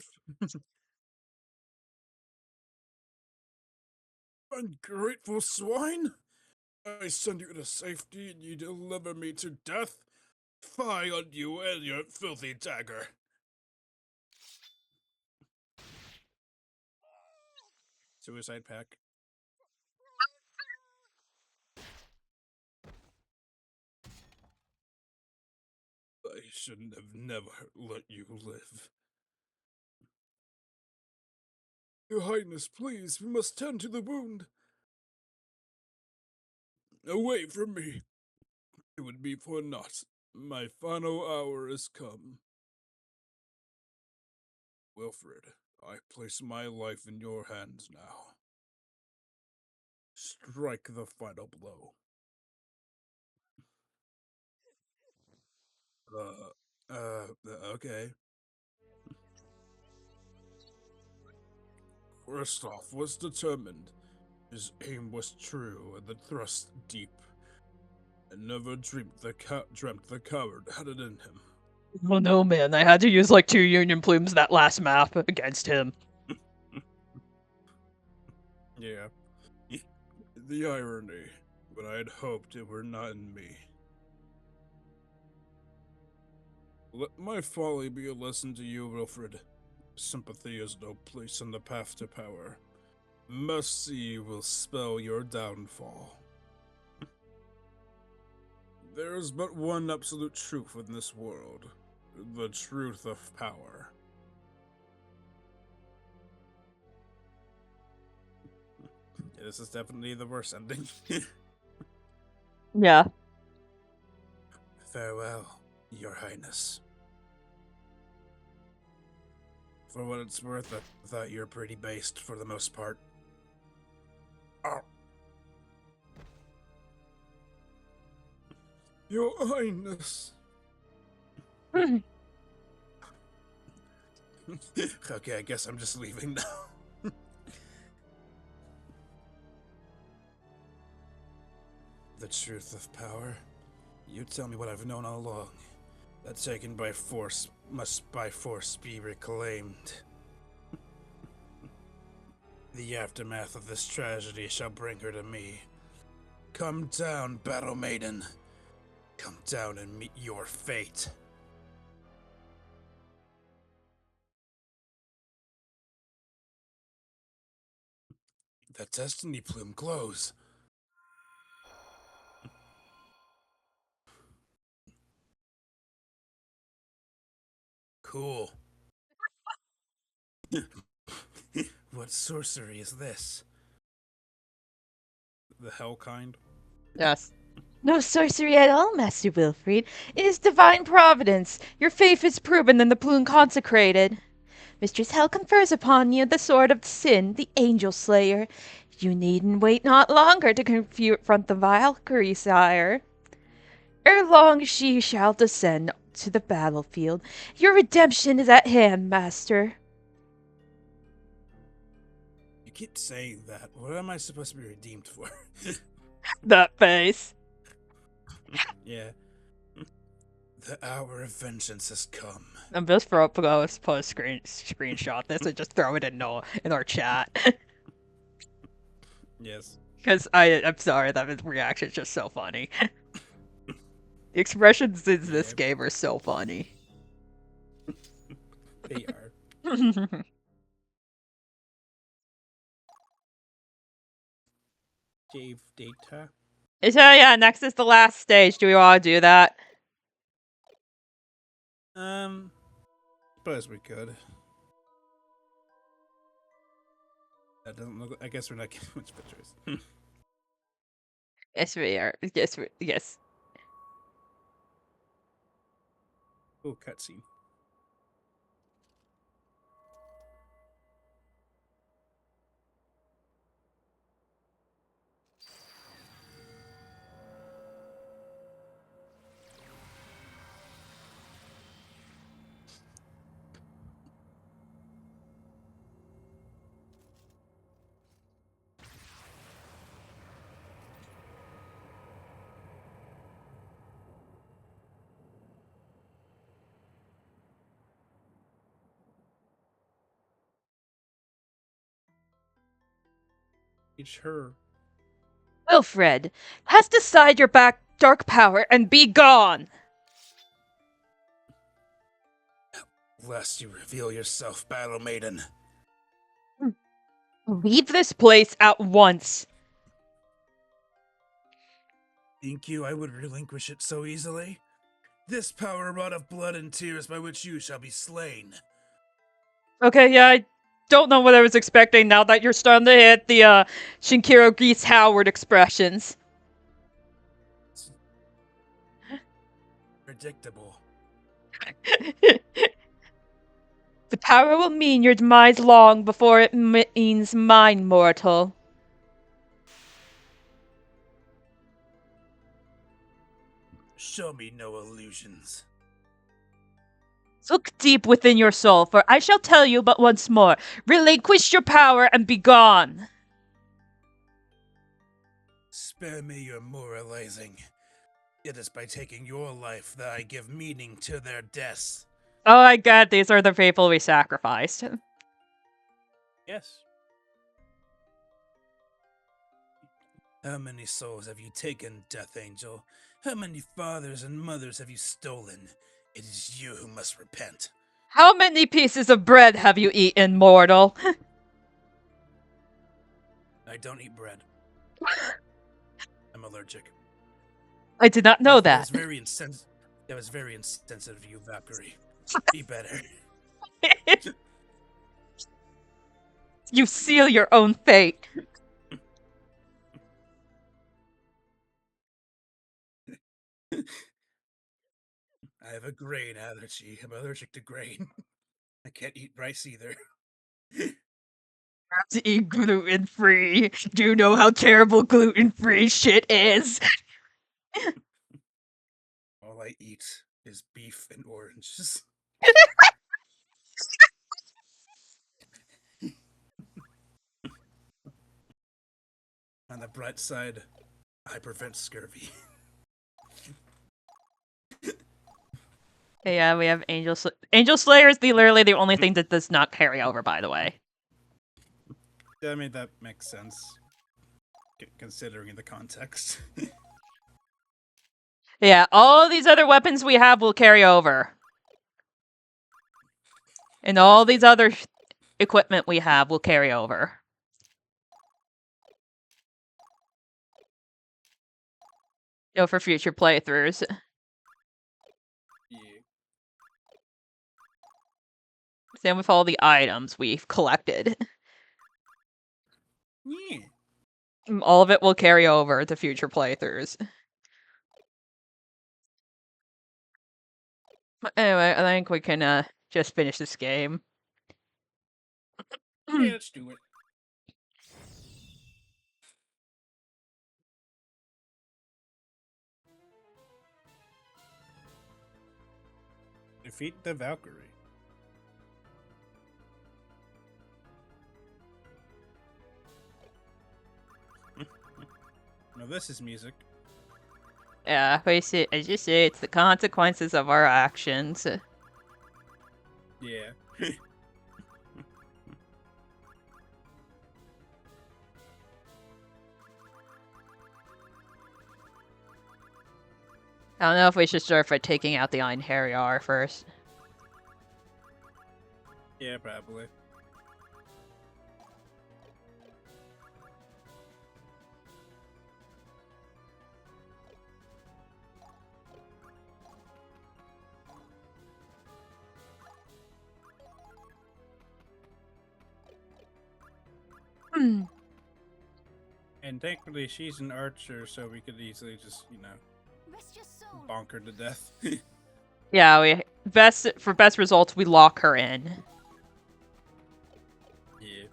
Ungrateful swine! I send you to safety and you deliver me to death? Fie on you and your filthy dagger! Suicide pack. I shouldn't have never let you live. Your Highness, please, we must tend to the wound. Away from me. It would be for naught. My final hour is come. Wilfred, I place my life in your hands now. Strike the final blow. Okay. Kristoff was determined. His aim was true and the thrust deep. I never dreamt the coward had it in him. Oh no, man! I had to use like 2 Union Plumes that last map against him. Yeah. The irony, but I had hoped it were not in me. Let my folly be a lesson to you, Wilfred. Sympathy is no place on the path to power. Mercy will spell your downfall. There is but one absolute truth in this world. The truth of power. This is definitely the worst ending. Yeah. Farewell, Your Highness. For what it's worth, I thought you were pretty based for the most part. Oh. Your Highness. Okay, I guess I'm just leaving now. The truth of power? You tell me what I've known all along. That taken by force must by force be reclaimed. The aftermath of this tragedy shall bring her to me. Come down, battle maiden. Come down and meet your fate. The destiny plume glows. Cool. What sorcery is this? The hell kind? Yes. No sorcery at all, Master Wilfrid. It is divine providence. Your faith is proven and the plume consecrated. Mistress Hell confers upon you the sword of sin, the Angel Slayer. You needn't wait not longer to confront the Valkyrie, sire. Ere long she shall descend to the battlefield. Your redemption is at hand, master. You keep saying that. What am I supposed to be redeemed for? That face. Yeah. The hour of vengeance has come. I'm just post screenshot this and just throw it in our chat. Yes. Because I'm sorry, that reaction is just so funny. The expressions in this game are so funny. They are. Save data. So yeah, next is the last stage. Do we want to do that? Suppose we could. That doesn't look. I guess we're not getting much pictures. Yes, we are. Yes. Oh, cutscene. It's her. Wilfred, cast aside your dark power and be gone. Lest you reveal yourself, Battle Maiden. Leave this place at once. Think you I would relinquish it so easily? This power wrought of blood and tears by which you shall be slain. Okay, yeah, I don't know what I was expecting now that you're starting to hit the Shinkiro Geese Howard expressions. Predictable. The power will mean your demise long before it means mine, mortal. Show me no illusions. Look deep within your soul, for I shall tell you but once more. Relinquish your power and be gone. Spare me your moralizing. It is by taking your life that I give meaning to their deaths. Oh my god, these are the people we sacrificed. Yes. How many souls have you taken, Death Angel? How many fathers and mothers have you stolen? It is you who must repent. How many pieces of bread have you eaten, mortal? I don't eat bread. I'm allergic. I did not know that. That was very insensitive of you, Valkyrie. Be better. You seal your own fate. I have a grain allergy. I'm allergic to grain. I can't eat rice either. To eat gluten-free. Do you know how terrible gluten-free shit is? All I eat is beef and oranges. On the bright side, I prevent scurvy. Yeah, we have Angel Slayer is literally the only thing that does not carry over, by the way. I mean, that makes sense. Considering the context. Yeah, all these other weapons we have will carry over. And all these other equipment we have will carry over. For future playthroughs. Yeah. Same with all the items we've collected. Yeah. All of it will carry over to future playthroughs. But anyway, I think we can just finish this game. Okay, let's do it. Defeat the Valkyrie. Now this is music. Yeah, as you say, it's the consequences of our actions. Yeah. I don't know if we should start by taking out the Einherjar first. Yeah, probably. Hmm. And thankfully, she's an archer, so we could easily just, Rest your soul. bonk her to death. Yeah, for best results, we lock her in. Yeah.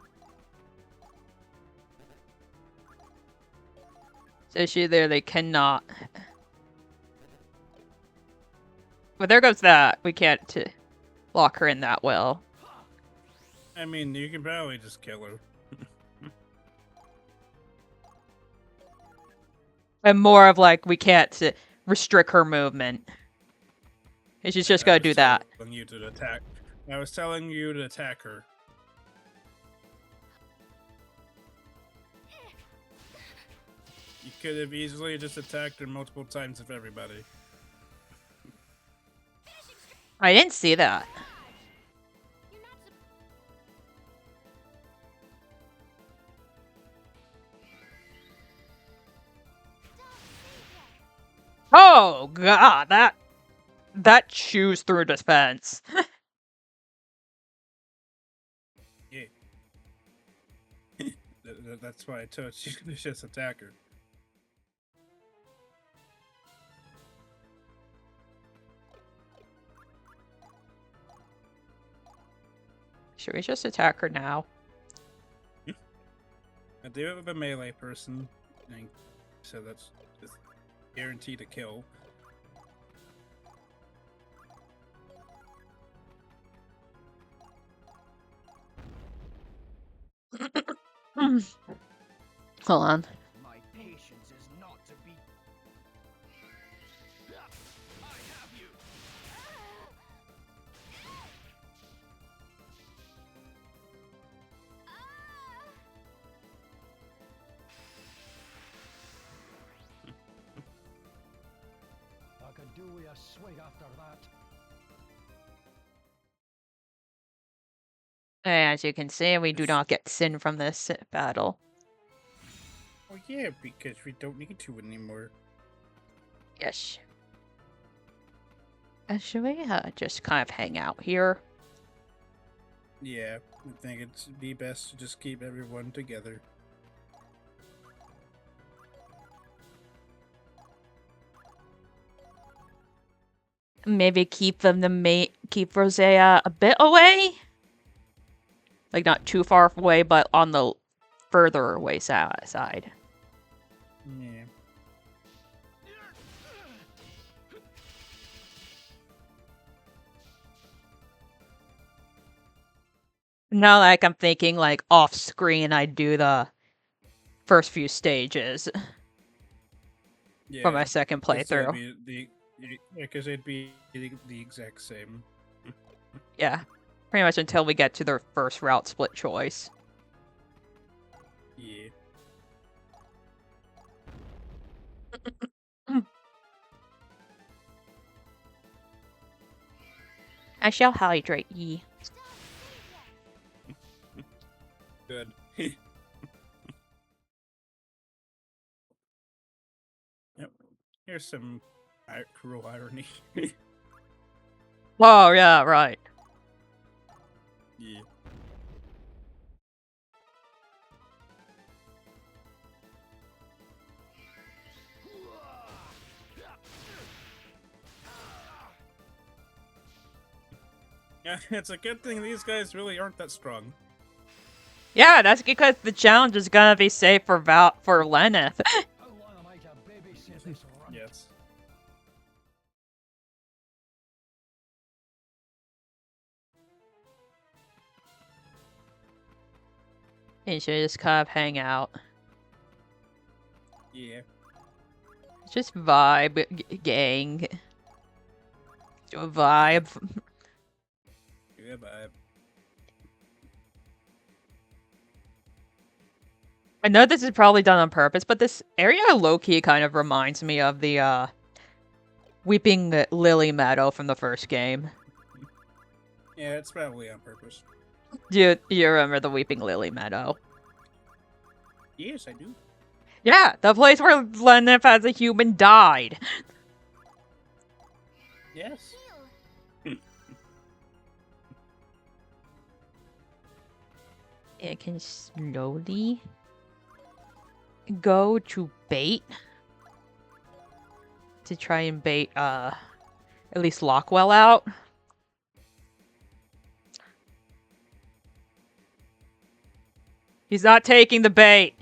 So she literally cannot. But there goes that. We can't lock her in that well. I mean, you can probably just kill her. And more of like, we can't restrict her movement. And she's just I gotta was do that. telling you to attack. I was telling you to attack her. You could have easily just attacked her multiple times with everybody. I didn't see that. You're not Oh god, that chews through defense. Yeah. That's why I told you to just attack her. Should we just attack her now? I do it with a melee person, so that's just guaranteed to kill. Hold on. My patience is not to be. I have you. I could do with a swig after that. As you can see, we do not get sin from this battle. Oh yeah, because we don't need to anymore. Yes. Should we just kind of hang out here? Yeah, I think it'd be best to just keep everyone together. Maybe keep keep Rosea a bit away? Like, not too far away, but on the further away side. Yeah. Now, like, I'm thinking, like, off screen, I'd do the first few stages Yeah. for my second playthrough. Because it'd be the exact same. Yeah. Pretty much until we get to the first route split choice. Yeah. I shall hydrate ye. Good. Yep. Here's some cruel irony. Oh, yeah, right. Yeah. Yeah, it's a good thing these guys really aren't that strong. Yeah, that's because the challenge is gonna be safe for Lenneth. How long am I to babysit this runt? Yes. You should just kind of hang out. Yeah. Just vibe, gang. Do a vibe. Yeah, but I know this is probably done on purpose, but this area low-key kind of reminds me of the, Weeping Lily Meadow from the first game. yeah, it's probably on purpose. Do you remember the Weeping Lily Meadow? Yes, I do. Yeah, the place where Lenneth as a human died. Yes. Heal. It can slowly go to bait. To try and bait, at least Lockwell out. He's not taking the bait.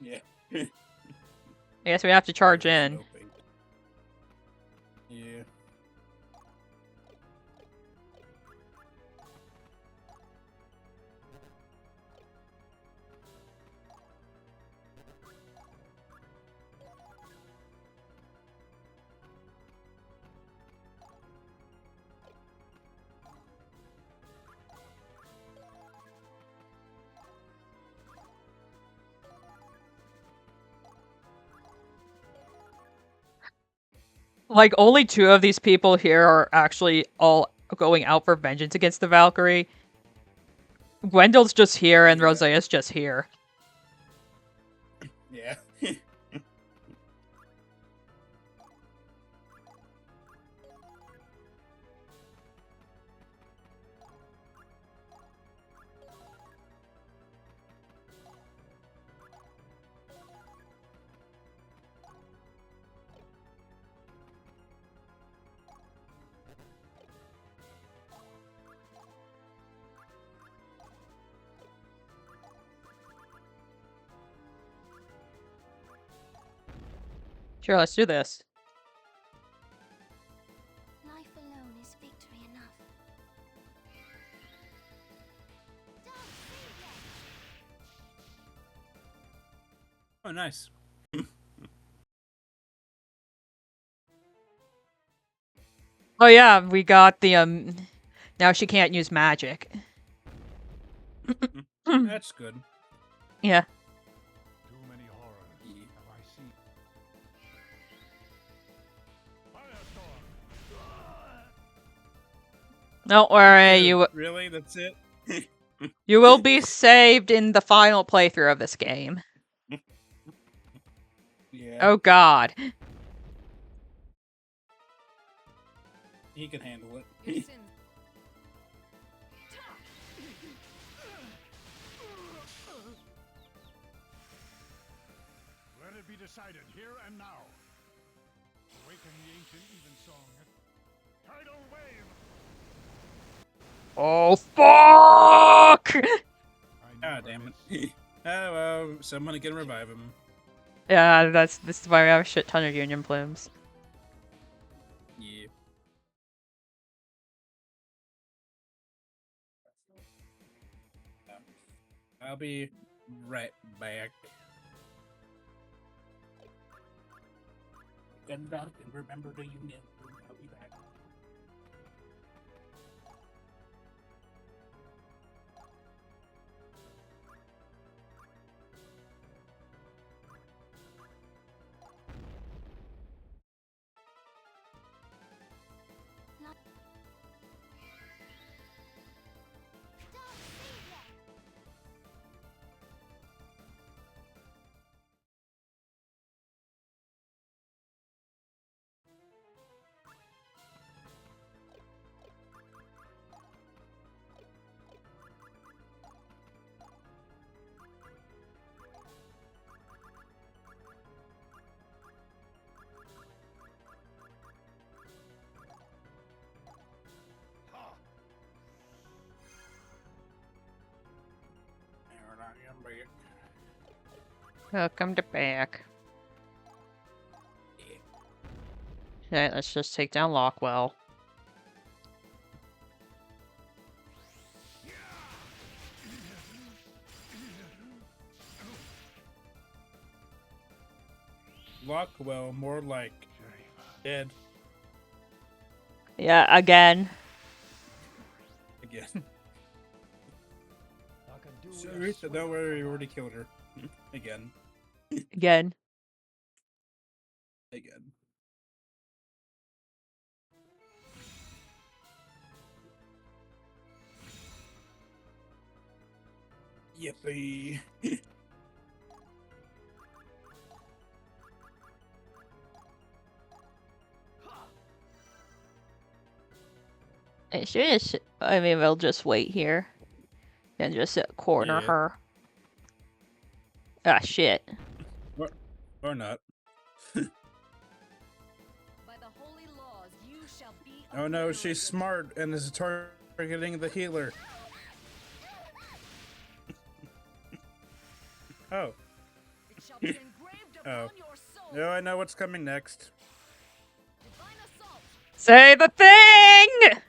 Yeah. I guess we have to charge in. Yeah. Like, only two of these people here are actually all going out for vengeance against the Valkyrie. Gwendole's just here and Yeah. Rosea's just here. Yeah. Sure, let's do this. Life alone is victory enough. Oh, nice. Oh yeah, we got the, now she can't use magic. That's good. Yeah. Too many horrors have I seen. Firestorm! Don't worry, Dude, really? That's it? you will be saved in the final playthrough of this game. Yeah. Oh god. He can handle it. Your sins. Let it be decided here and now. Awaken the ancient evensong. Tidal wave! Oh fuck! Ah, damn it. Oh, well, someone can revive him. Yeah, this is why we have a shit ton of Union Plumes. Yeah. I'll be right back. Good luck and remember the unit. I'll be back. Welcome to back. Okay, let's just take down Lockwell. Lockwell, more like dead Yeah, again. again. I can do So, with a don't swing worry, we of already the killed her. Again. Again. Again. Yippee. I mean, we'll just wait here. And just corner Yeah. her. Ah, shit. Or not. By the holy laws, you shall be Oh no, she's obliterated. smart and is targeting the healer. Oh. It shall be engraved upon Oh. your soul. No, I know what's coming next. Divine assault. Say the thing!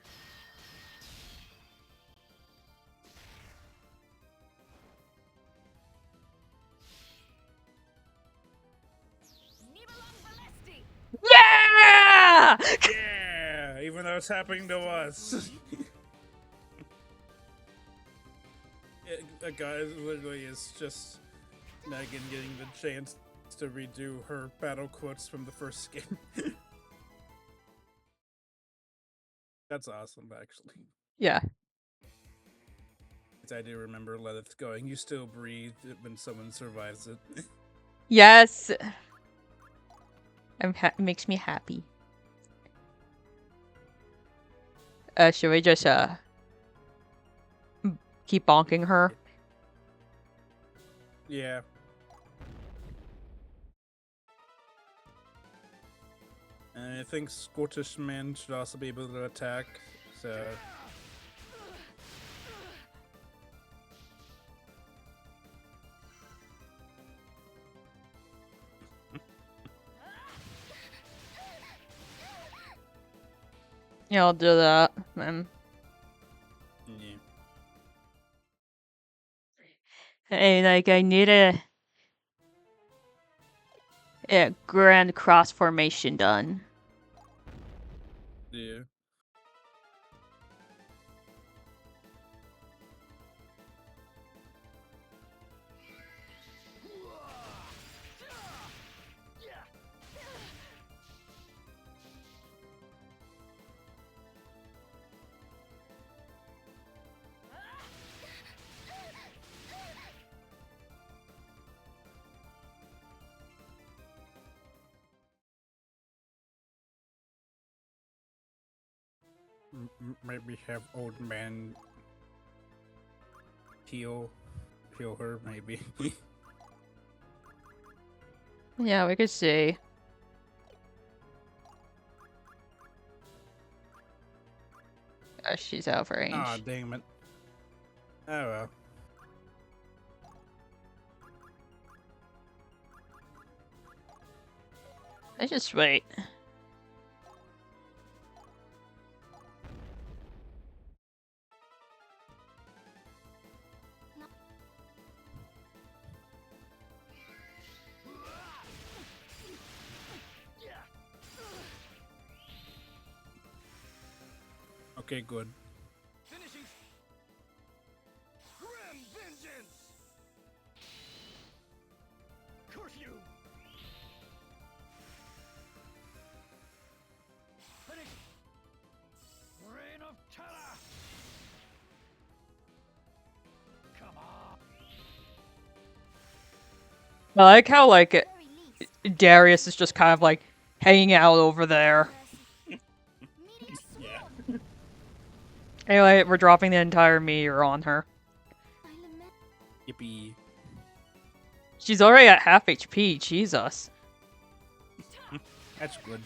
Nibelung Valesti. Yeah! Yeah! Even though it's happening to us. A guy literally is just Megan getting the chance to redo her battle quotes from the first game. That's awesome, actually. Yeah. I do remember Lilith going, "You still breathe" when someone survives it. Yes. It makes me happy. Should we just, keep bonking her? Yeah. And I think Scottish men should also be able to attack, so... Yeah, I'll do that. Then. Yeah. Hey, like, I need a grand cross formation done. Yeah. Maybe have old man heal her, maybe. Yeah, we could see. She's out of range. Ah, damn it. Oh well. Let's just wait. Okay, good. finishing. Grim vengeance. Curfew. Finish. Reign of terror. Come on. I like how, like, Very least. Darius is just kind of, like, hanging out over there. Mercy. Meteor Yeah. swarm. Anyway, we're dropping the entire meteor on her. I lament. Yippee. She's already at half HP, Jesus. That's good.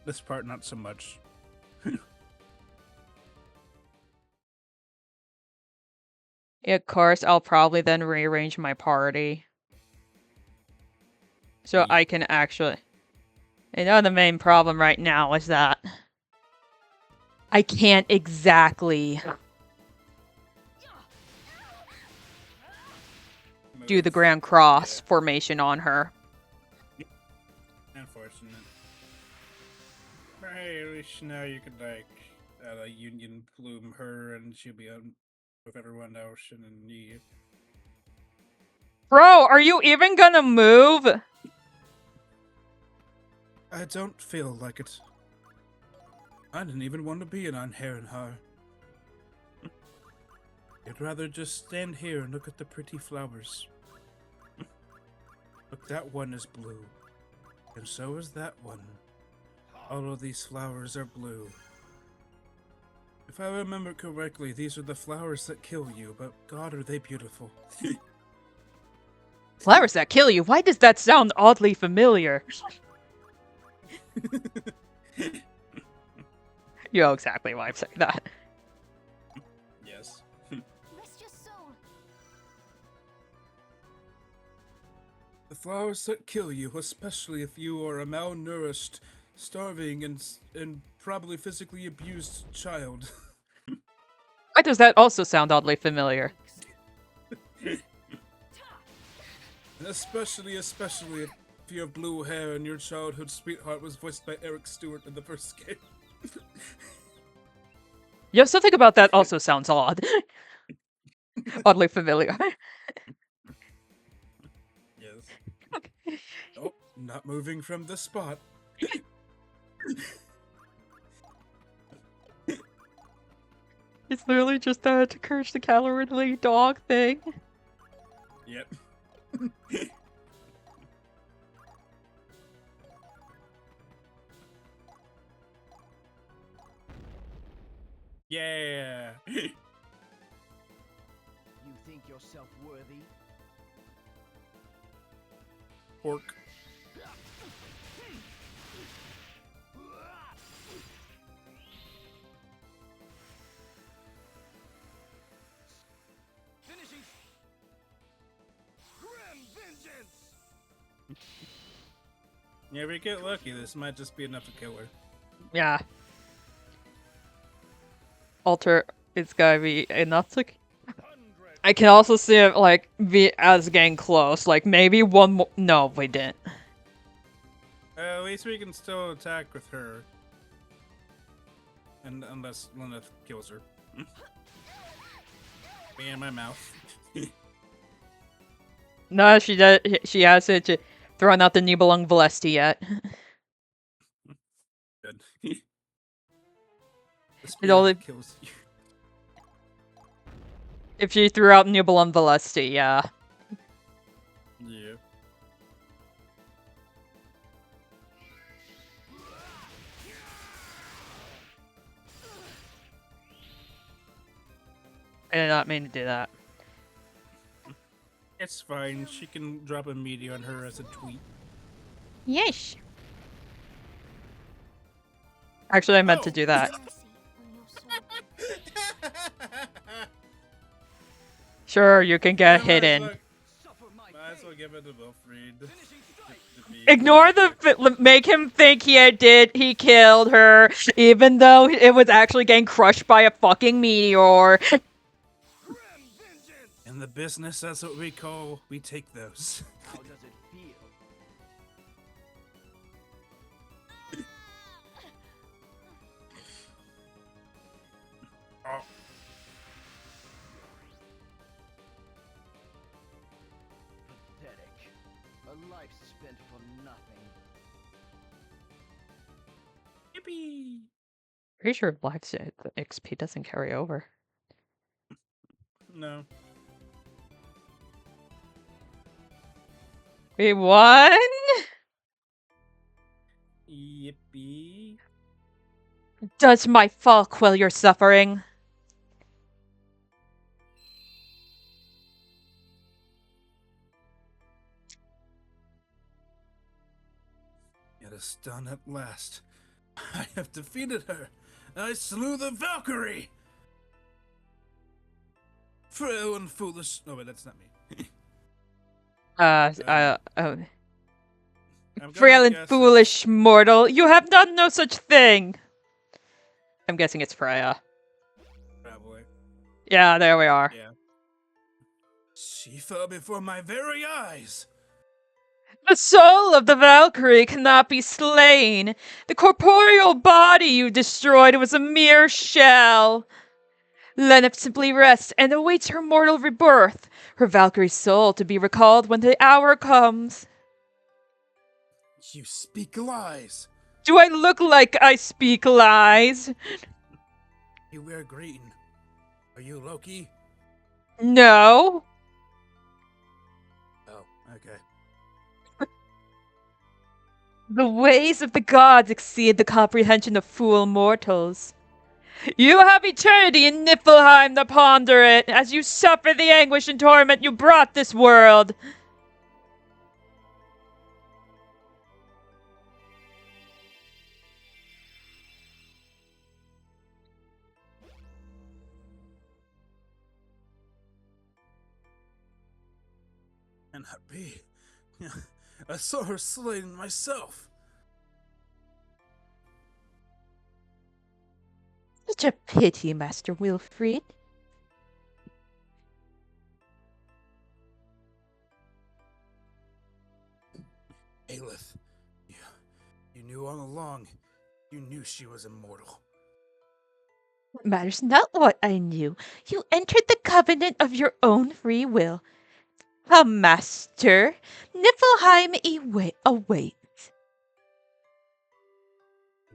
This part, not so much. Of course, I'll probably then rearrange my party. So I can actually... You know, the main problem right now is that I can't exactly do the Grand Cross formation on her. Unfortunate. But hey, at least now you could like Union Plume her, and she'll be on with everyone else, and then you. Bro, are you even gonna move? I don't feel like it. I didn't even want to be in Herrenhar. I'd rather just stand here and look at the pretty flowers. Look, that one is blue. And so is that one. All of these flowers are blue. If I remember correctly, these are the flowers that kill you, but God, are they beautiful. Flowers that kill you? Why does that sound oddly familiar? You know exactly why I'm saying that. Yes. Rest your soul. The flowers that kill you, especially if you are a malnourished, starving, and probably physically abused child. Why does that also sound oddly familiar? Especially if you have blue hair and your childhood sweetheart was voiced by Eric Stewart in the first game. Yeah, something about that also sounds odd. Oddly familiar. Yes. Oh, not moving from the spot. It's literally just to encourage the cowardly dog thing. Yep. Yeah. You think yourself worthy? Pork. Finishing. Grim vengeance. Yeah, if we get lucky, this might just be enough to kill her. Yeah. Alter, it's gotta be enough to... I can also see it, like, be as getting close. Like, maybe one more... No, we didn't. At least we can still attack with her. And unless Lilith kills her. Me in my mouth. No, she does. She hasn't thrown out the Nibelung Valesti yet. Good. The It only... spirit kills you. If she threw out Nibelung Valesti, yeah. Yeah. I did not mean to do that. It's fine. She can drop a meteor on her as a tweet. Yes. Actually, I meant to Oh. do that. Mercy on your soul. Sure, you can get Yeah, hidden. Suffer my Might as well fate. give it to Wilfried. Finishing strike. To be- Ignore the make him think he killed her, even though it was actually getting crushed by a fucking meteor. Grim vengeance. In the business, that's what we take those. How does it feel? Oh, Pathetic. A life spent for nothing. yippee! Pretty sure Black's XP doesn't carry over. No. We won? Yippee. Does my fall quell your suffering? It is done at last. I have defeated her. I slew the Valkyrie. frail and foolish. No, wait, that's not me. Oh. I'm Frail gonna and guess foolish mortal, you have done no such thing! I'm guessing it's Freya. Probably. Yeah, there we are. Yeah. She fell before my very eyes. The soul of the Valkyrie cannot be slain. The corporeal body you destroyed was a mere shell. Let it simply rest and awaits her mortal rebirth, her Valkyrie soul to be recalled when the hour comes. You speak lies. Do I look like I speak lies? You wear green. Are you Loki? No. Oh, okay. The ways of the gods exceed the comprehension of fool mortals. You have eternity in Niflheim to ponder it, as you suffer the anguish and torment you brought this world. And I be. I saw her slain myself. Such a pity, Master Wilfried. Aelith, you knew all along. You knew she was immortal. It matters not what I knew. You entered the covenant of your own free will. Come, Master. Niflheim awaits.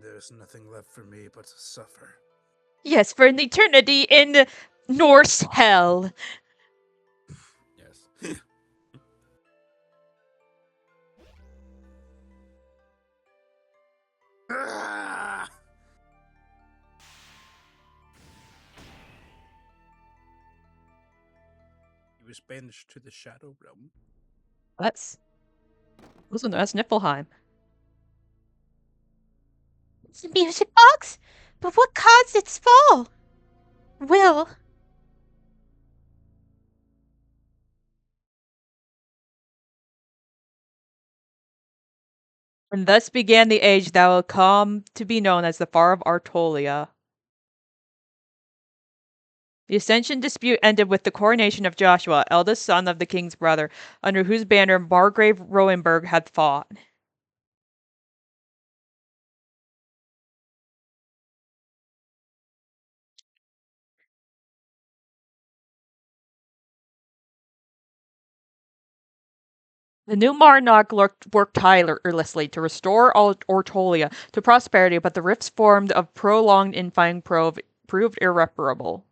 There's nothing left for me but to suffer. Yes, for an eternity in Norse hell. Yes. Ah! He was banished to the Shadow Realm. Listen, that's Niflheim. It's a music box? But what caused its fall? Will. And thus began the age that will come to be known as the Far of Artolia. The Ascension dispute ended with the coronation of Joshua, eldest son of the king's brother, under whose banner Margrave Roenberg had fought. The new monarch worked tirelessly to restore Ortolia to prosperity, but the rifts formed of prolonged infighting proved irreparable.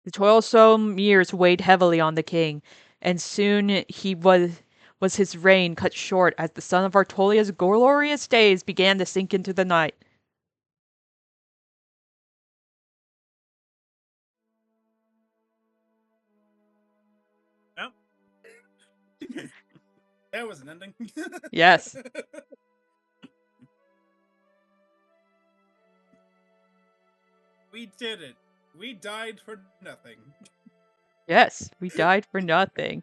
The toilsome years weighed heavily on the king, and soon his reign cut short as the sun of Artolia's glorious days began to sink into the night. Oh. That was an ending. Yes. We did it. We died for nothing. Yes, we died for nothing.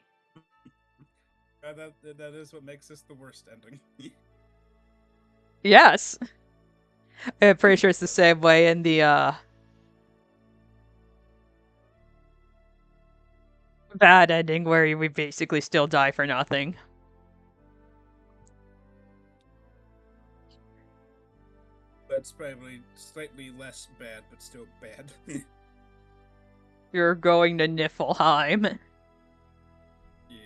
That is what makes this the worst ending. Yes. I'm pretty sure it's the same way in the bad ending where we basically still die for nothing. But it's probably slightly less bad, but still bad. You're going to Niflheim. Yeah.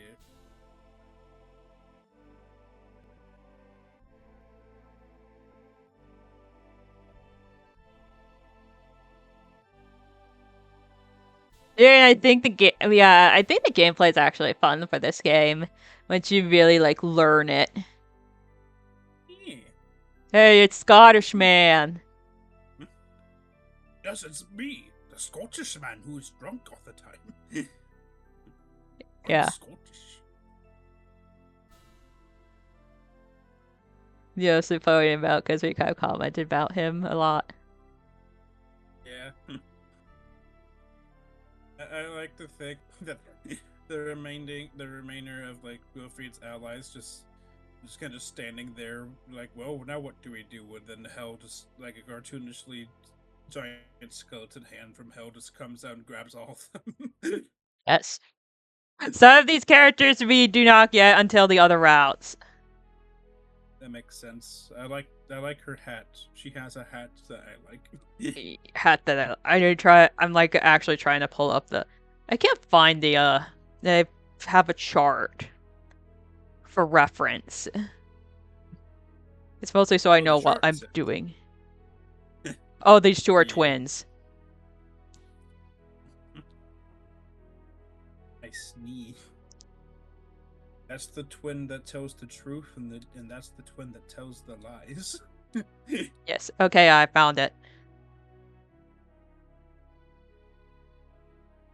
Yeah, I think the gameplay is actually fun for this game once you really like learn it. Yeah. Hey, it's Scottish man. Yes, it's me, the Scottish man who is drunk all the time. I'm Yeah. Scottish. Yeah, so funny about, because we kind of commented about him a lot. Yeah. I like to think that the remainder of like Wilfried's allies just kind of standing there, like, well, now what do we do? And then Hell just like a cartoonishly giant skeleton hand from Hell just comes out and grabs all of them. Yes. Some of these characters we do not get until the other routes. That makes sense. I like her hat. She has a hat that I like. Hat that I need to try. I'm like actually trying to pull up the. I can't find the. They have a chart for reference. It's mostly so I Oh, the know what I'm charts. doing. Oh, these two are Yeah. twins. I sneeze. That's the twin that tells the truth, and that's the twin that tells the lies. Yes. Okay, I found it.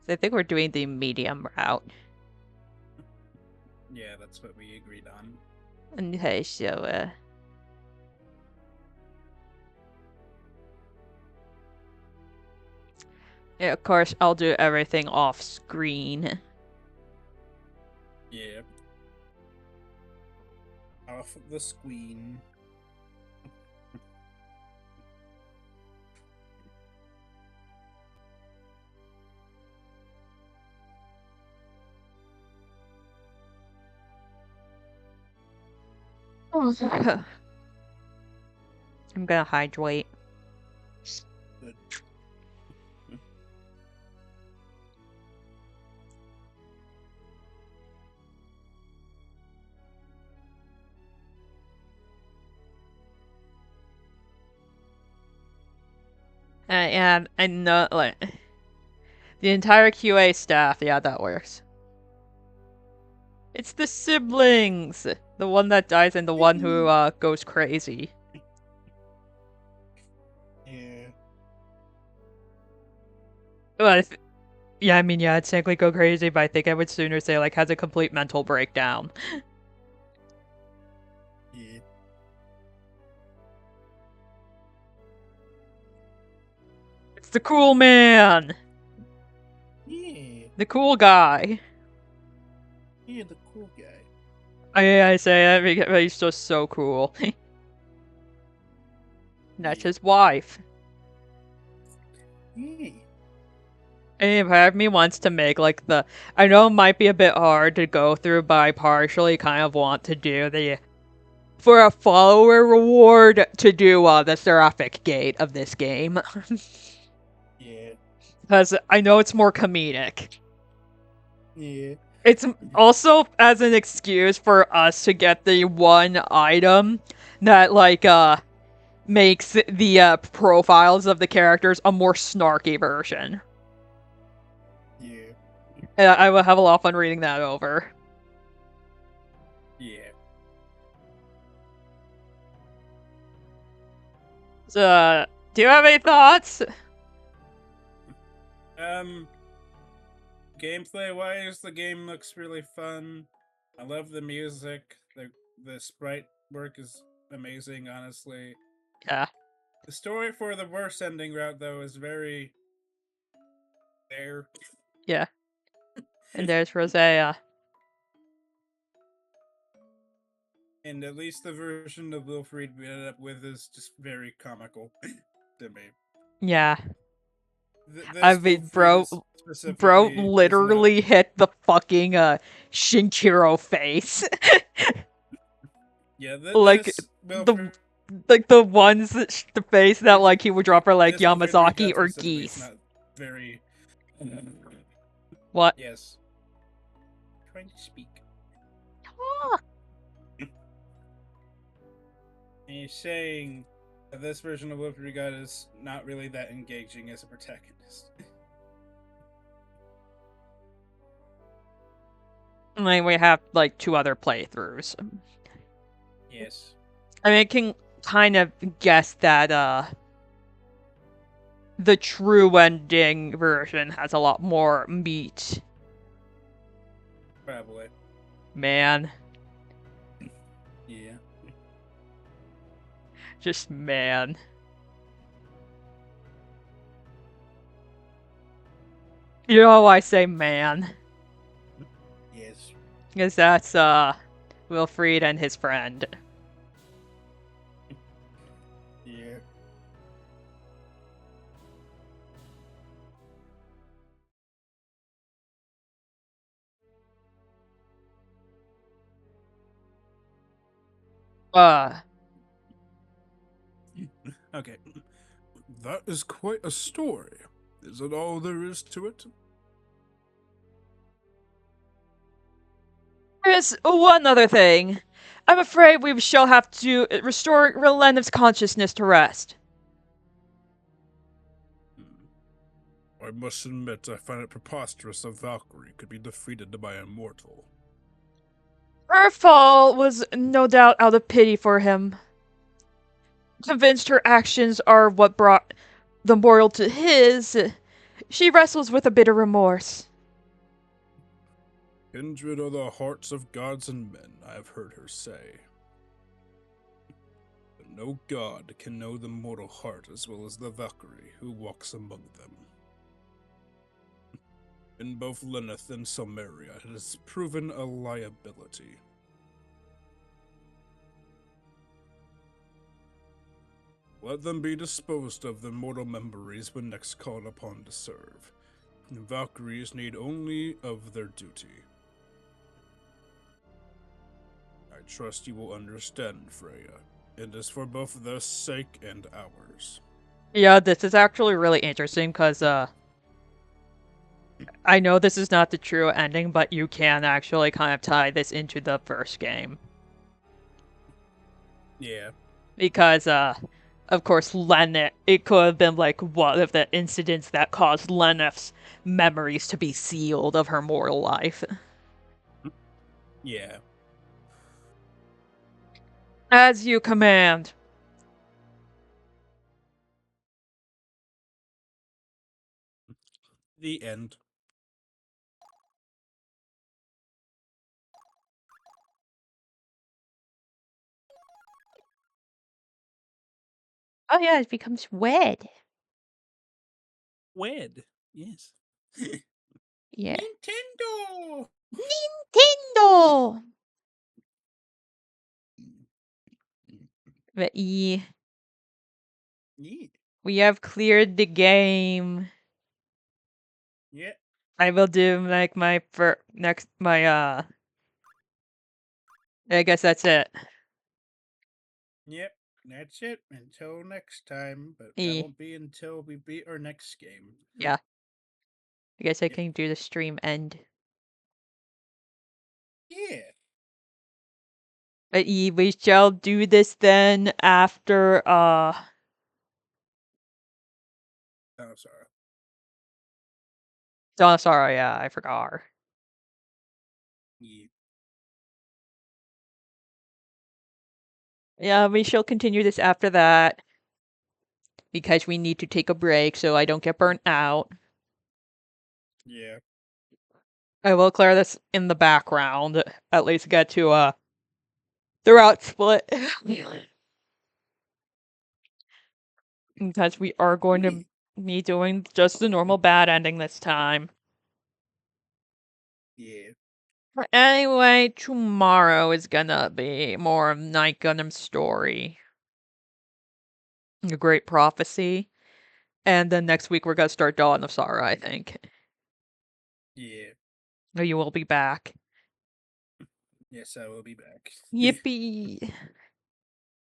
I think we're doing the medium route. Yeah, that's what we agreed on. Okay, so yeah, of course I'll do everything off screen. Yeah. Off the screen. I'm gonna hydrate. Good. And like the entire QA staff, yeah, that works. It's the siblings, the one that dies and the one who goes crazy. Yeah. Well, yeah, I mean, yeah, it's technically go crazy, but I think I would sooner say like has a complete mental breakdown. Yeah. It's the cool man, Yeah. the cool guy. Yeah, the cool guy. I say that because he's just so cool. That's Yeah. his wife. Yeah. And part of me wants to make like the. I know it might be a bit hard to go through, but I partially kind of want to do the. For a follower reward to do the Seraphic Gate of this game. Yeah. Because I know it's more comedic. Yeah. It's also as an excuse for us to get the one item that like makes the profiles of the characters a more snarky version. Yeah. And I will have a lot of fun reading that over. Yeah. So, do you have any thoughts? Gameplay wise, the game looks really fun. I love the music. The sprite work is amazing, honestly. Yeah. The story for the worst ending route though is very there. Yeah. And there's Rosea. And at least the version of Wilfried we ended up with is just very comical to me. Yeah. This I mean, Wilfried bro specifically is not. literally hit the fucking Shinchiro face. Yeah, Like, this the Wilfried, the ones that the face that like he would drop for like this Wilfried we Yamazaki got or specifically is Geese. not very. What? Yes. Trying to speak. Ah. And he's saying that this version of Wilfried we got is not really that engaging as a protagonist. I mean, we have like 2 other playthroughs. Yes. I mean, I can kind of guess that the true ending version has a lot more meat. Probably. Man. Yeah. Just man. You know why I say man? Yes. Because that's Wilfried and his friend. Yeah. Uh, Okay. That is quite a story. Is it all there is to it? there's one other thing. I'm afraid we shall have to restore Relenev's consciousness to rest. I must admit, I find it preposterous that Valkyrie could be defeated by a mortal. Her fall was no doubt out of pity for him. Convinced her actions are what brought the mortal to his, she wrestles with a bitter remorse. Kindred are the hearts of gods and men, I have heard her say. But no god can know the mortal heart as well as the Valkyrie who walks among them. In both Lenneth and Salmeria, it has proven a liability. Let them be disposed of, the mortal memories when next called upon to serve. Valkyries need only of their duty. I trust you will understand, Freya. It is for both their sake and ours. Yeah, this is actually really interesting because I know this is not the true ending, but you can actually kind of tie this into the first game. Yeah. Because, of course, Lenneth, it could have been like one of the incidents that caused Lenneth's memories to be sealed of her mortal life. Yeah. As you command. The end. Oh yeah, it becomes wed. Wed. Yes. Yeah. Nintendo! Nintendo! But yeah, Yeah. we have cleared the game. Yeah. I will do like my I guess that's it. Yep. That's it. Until next time, but that Eh, won't be until we beat our next game. yeah. I guess I Yep. can do the stream end. Yeah. But we shall do this then after Oh, sorry. oh sorry, yeah, I forgot. Yeah. Yeah, we shall continue this after that. Because we need to take a break so I don't get burnt out. Yeah. I will clear this in the background. At least get to throughout split. Because we are going Yeah. to be doing just the normal bad ending this time. Yeah. Anyway, tomorrow is gonna be more of Night Gundam's story. A Great Prophecy. And then next week we're gonna start Dawn of Sorrow, I think. Yeah. Oh, you will be back. Yes, I will be back. Yippee!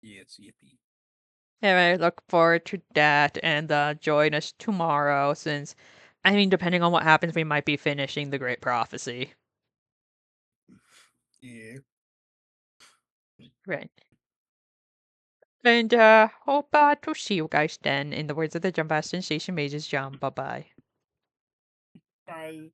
Yes, yippee. And I look forward to that and join us tomorrow since, I mean, depending on what happens, we might be finishing The Great Prophecy. Yeah. Right. And hope to see you guys then. In the words of the Jump Sensation Mages, Jump. Bye bye. Bye.